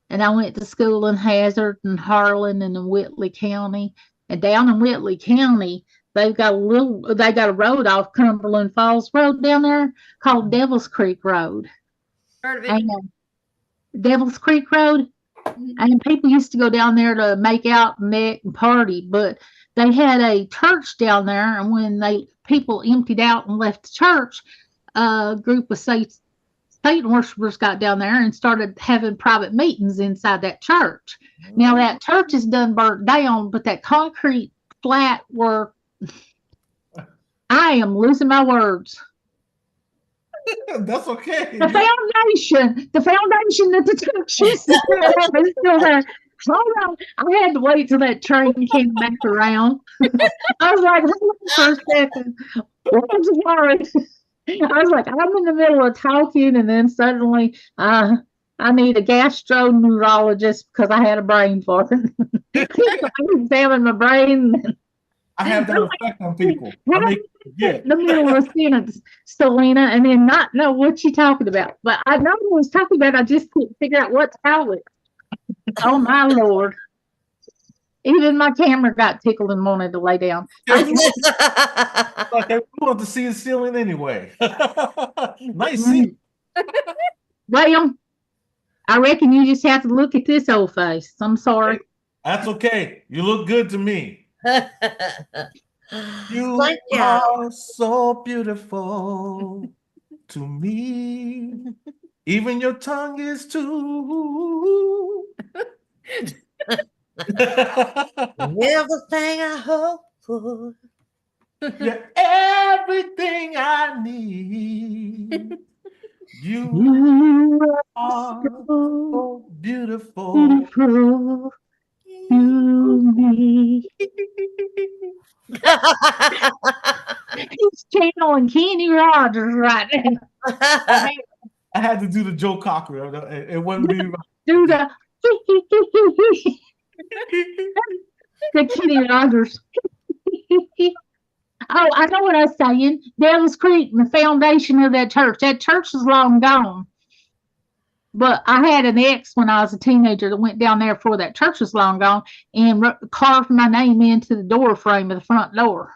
And I went to school in Hazard and Harlan and in Whitley County. And down in Whitley County, they got a road off Cumberland Falls Road down there called Devil's Creek Road. Heard of it? Devil's Creek Road. And people used to go down there to make out, neck, and party. But they had a church down there, and when people emptied out and left the church, a group of Satan worshipers got down there and started having private meetings inside that church. Now that church is done burnt down, but that concrete flat where I am losing my words. That's okay. The foundation that the church used to have is still there. Hold on. I had to wait till that train came back around. I was like, hold on for a second. What's worried? I was like, I'm in the middle of talking, and then suddenly I need a gastroenterologist because I had a brain fart. I examined my brain. I have that effect on people. I make forget. The middle of a sentence, Selena, and then not know what you're talking about. But I know what I was talking about. I just couldn't figure out what to call it. Oh my Lord. Even my camera got tickled and wanted to lay down. Like, I want to see the ceiling anyway. Nice ceiling. Well, I reckon you just have to look at this old face. I'm sorry. That's okay. You look good to me. You Thank you. are so beautiful to me. Even your tongue is too. Everything I hope for. You're everything I need. You You are so beautiful. beautiful to me. He's channeling Kenny Rogers right now. I had to do the Joe Cocker. It wouldn't be right. Do the the Kenny Rogers. Oh, I know what I was saying. Devil's Creek, the foundation of that church. That church is long gone. But I had an ex when I was a teenager that went down there before that church was long gone and carved my name into the door frame of the front door.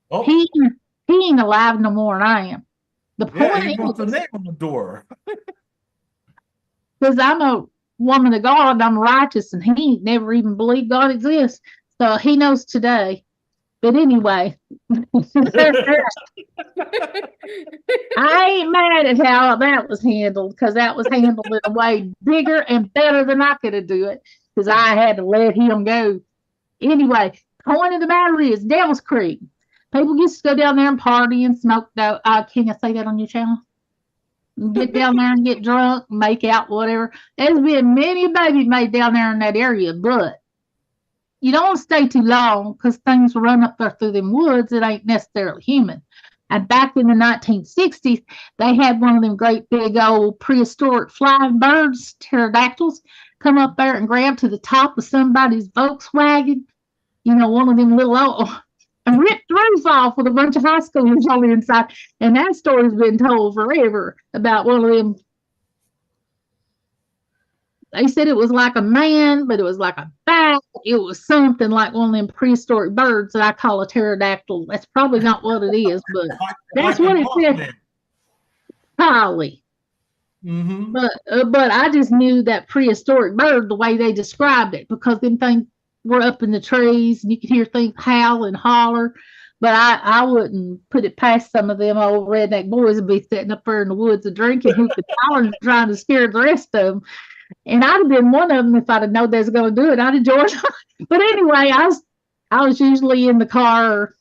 Oh, He ain't alive no more than I am. The yeah, point he wants a is, name on the door. because I'm a woman of God, I'm righteous, and he ain't never even believed God exists. So he knows today. But anyway, I ain't mad at how that was handled, because that was handled in a way bigger and better than I could have do it, because I had to let him go. Anyway, point of the matter is Devil's Creek. People used to go down there and party and smoke. Can I say that on your channel? Get down there and get drunk, make out, whatever. There's been many babies made down there in that area, but you don't want to stay too long because things run up there through them woods that ain't necessarily human. And back in the 1960s, they had one of them great big old prehistoric flying birds, pterodactyls, come up there and grab to the top of somebody's Volkswagen, one of them little old, and rip the roof off with a bunch of high schoolers on the inside. And that story's been told forever about one of them. They said it was like a man, but it was like a bat. It was something like one of them prehistoric birds that I call a pterodactyl. That's probably not what it is, but that's what it said. Probably. Mm-hmm. But I just knew that prehistoric bird the way they described it, because them things were up in the trees and you could hear things howl and holler. But I wouldn't put it past some of them old redneck boys to be sitting up there in the woods and drinking, hooping, hollering, trying to scare the rest of them. And I'd have been one of them if I'd have known they was going to do it. I'd have joined. But anyway, I was usually in the car,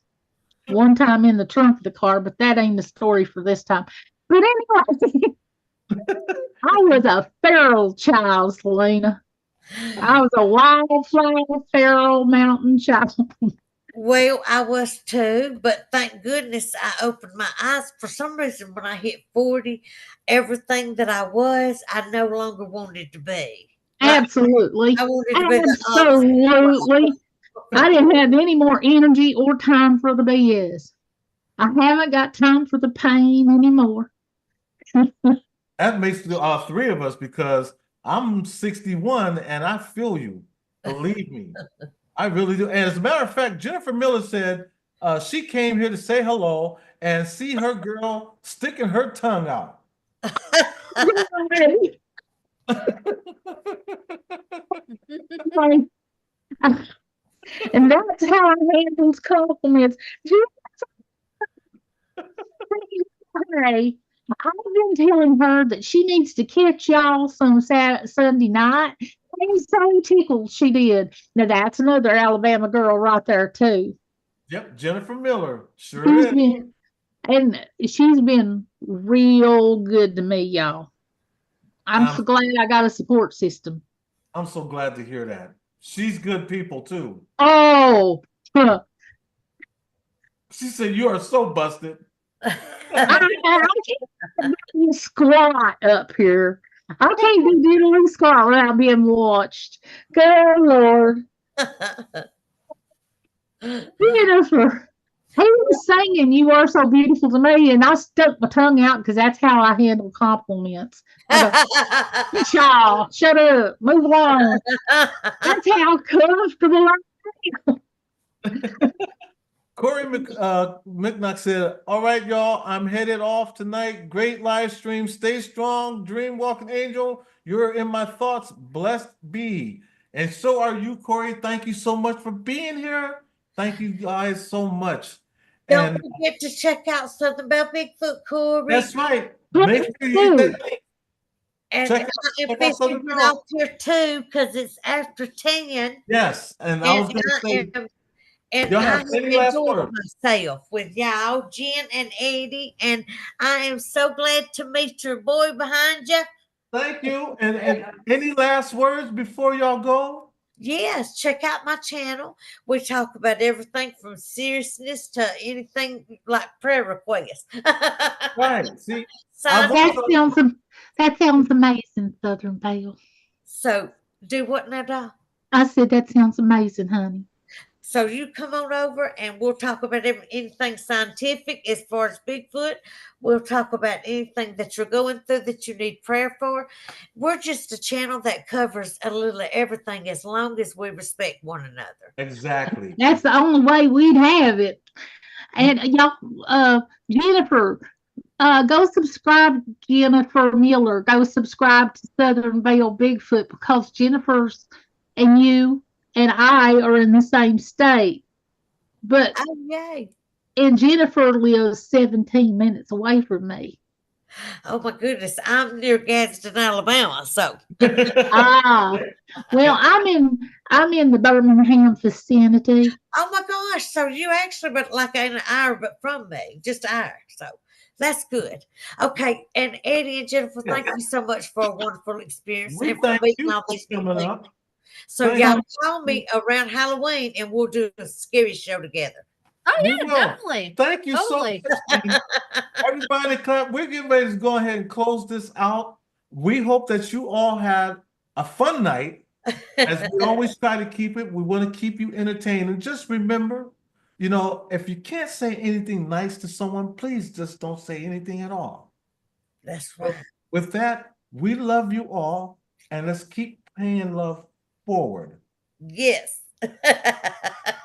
one time in the trunk of the car, but that ain't the story for this time. But anyway, I was a feral child, Selena. I was a wildflower feral mountain child. Well, I was too, but thank goodness I opened my eyes. For some reason, when I hit 40, everything that I was, I no longer wanted to be. Absolutely. I wanted to be Absolutely. I didn't have any more energy or time for the BS. I haven't got time for the pain anymore. That makes the three of us, because I'm 61 and I feel you. Believe me. I really do. And as a matter of fact, Jennifer Miller said she came here to say hello and see her girl sticking her tongue out. And that's how I handle compliments. Hey, I've been telling her that she needs to catch y'all some Sunday night. I'm so tickled she did. Now that's another Alabama girl right there too. Yep, Jennifer Miller. Sure She's is. been and she's been real good to me, y'all. I'm I'm so glad I got a support system. I'm so glad to hear that. She's good people too. Oh, She said you are so busted. I can't do squat up here. I can't do diddly squat without being watched. Good Lord. Jennifer, he was singing "You Are So Beautiful to Me," and I stuck my tongue out because that's how I handle compliments. I go, "Y'all, shut up, move along." That's how comfortable I am. Corey McNuck said, "All right, y'all, I'm headed off tonight. Great live stream. Stay strong, dream walking angel. You're in my thoughts. Blessed be." And so are you, Corey. Thank you so much for being here. Thank you guys so much. Don't And forget to check out Southern Belle Bigfoot, Corey. that's right. Make Please sure you hit do. that link. And Check I out, am check out fixing Southern to get Belle. off here too because it's after 10. Yes, and I And was going to say, and y'all I have have any last enjoyed words? myself with y'all, Jen and Eddie, and I am so glad to meet your boy behind you. Thank you. And any last words before y'all go? Yes, check out my channel. We talk about everything from seriousness to anything like prayer requests. Right. See, I've Scientific. That also sounds that sounds amazing, Southern Belle. So do what now, Doc? I said that sounds amazing, honey. So you come on over and we'll talk about anything scientific as far as Bigfoot. We'll talk about anything that you're going through that you need prayer for. We're just a channel that covers a little of everything as long as we respect one another. exactly. That's the only way we'd have it. And y'all, Jennifer, go subscribe to Jennifer Miller. Go subscribe to Southern Belle Bigfoot because Jennifer's and you and I are in the same state. But Oh, yay. and Jennifer lives 17 minutes away from me. Oh, my goodness. I'm near Gadsden, Alabama. So, Ah, well, I'm in the Birmingham vicinity. oh my gosh. So you actually, but like an hour, but from me, just an hour. So that's good. Okay. And Eddie and Jennifer, thank you so much for a wonderful experience We and for thank meeting you all for these coming people. up. So Thank y'all you. call me around Halloween and we'll do a scary show together. Oh We yeah, will. definitely. Thank you Totally. so much. And everybody, we're getting ready to go ahead and close this out. We hope that you all have a fun night. As we always try to keep it, we want to keep you entertained. And just remember, if you can't say anything nice to someone, please just don't say anything at all. That's right. With that, we love you all, and let's keep paying love forward. Yes.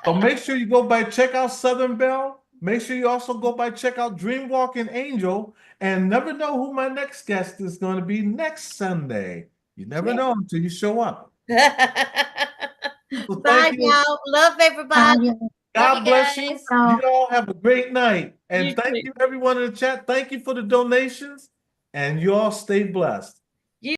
So make sure you go by check out Southern Belle. Make sure you also go by check out Dreamwalking Angel, and never know who my next guest is going to be next Sunday. You never know until you show up. So Bye, thank you. y'all. Love everybody. Love God you bless you. guys. You all have a great night. You And thank too. you, everyone in the chat. Thank you for the donations. And you all stay blessed.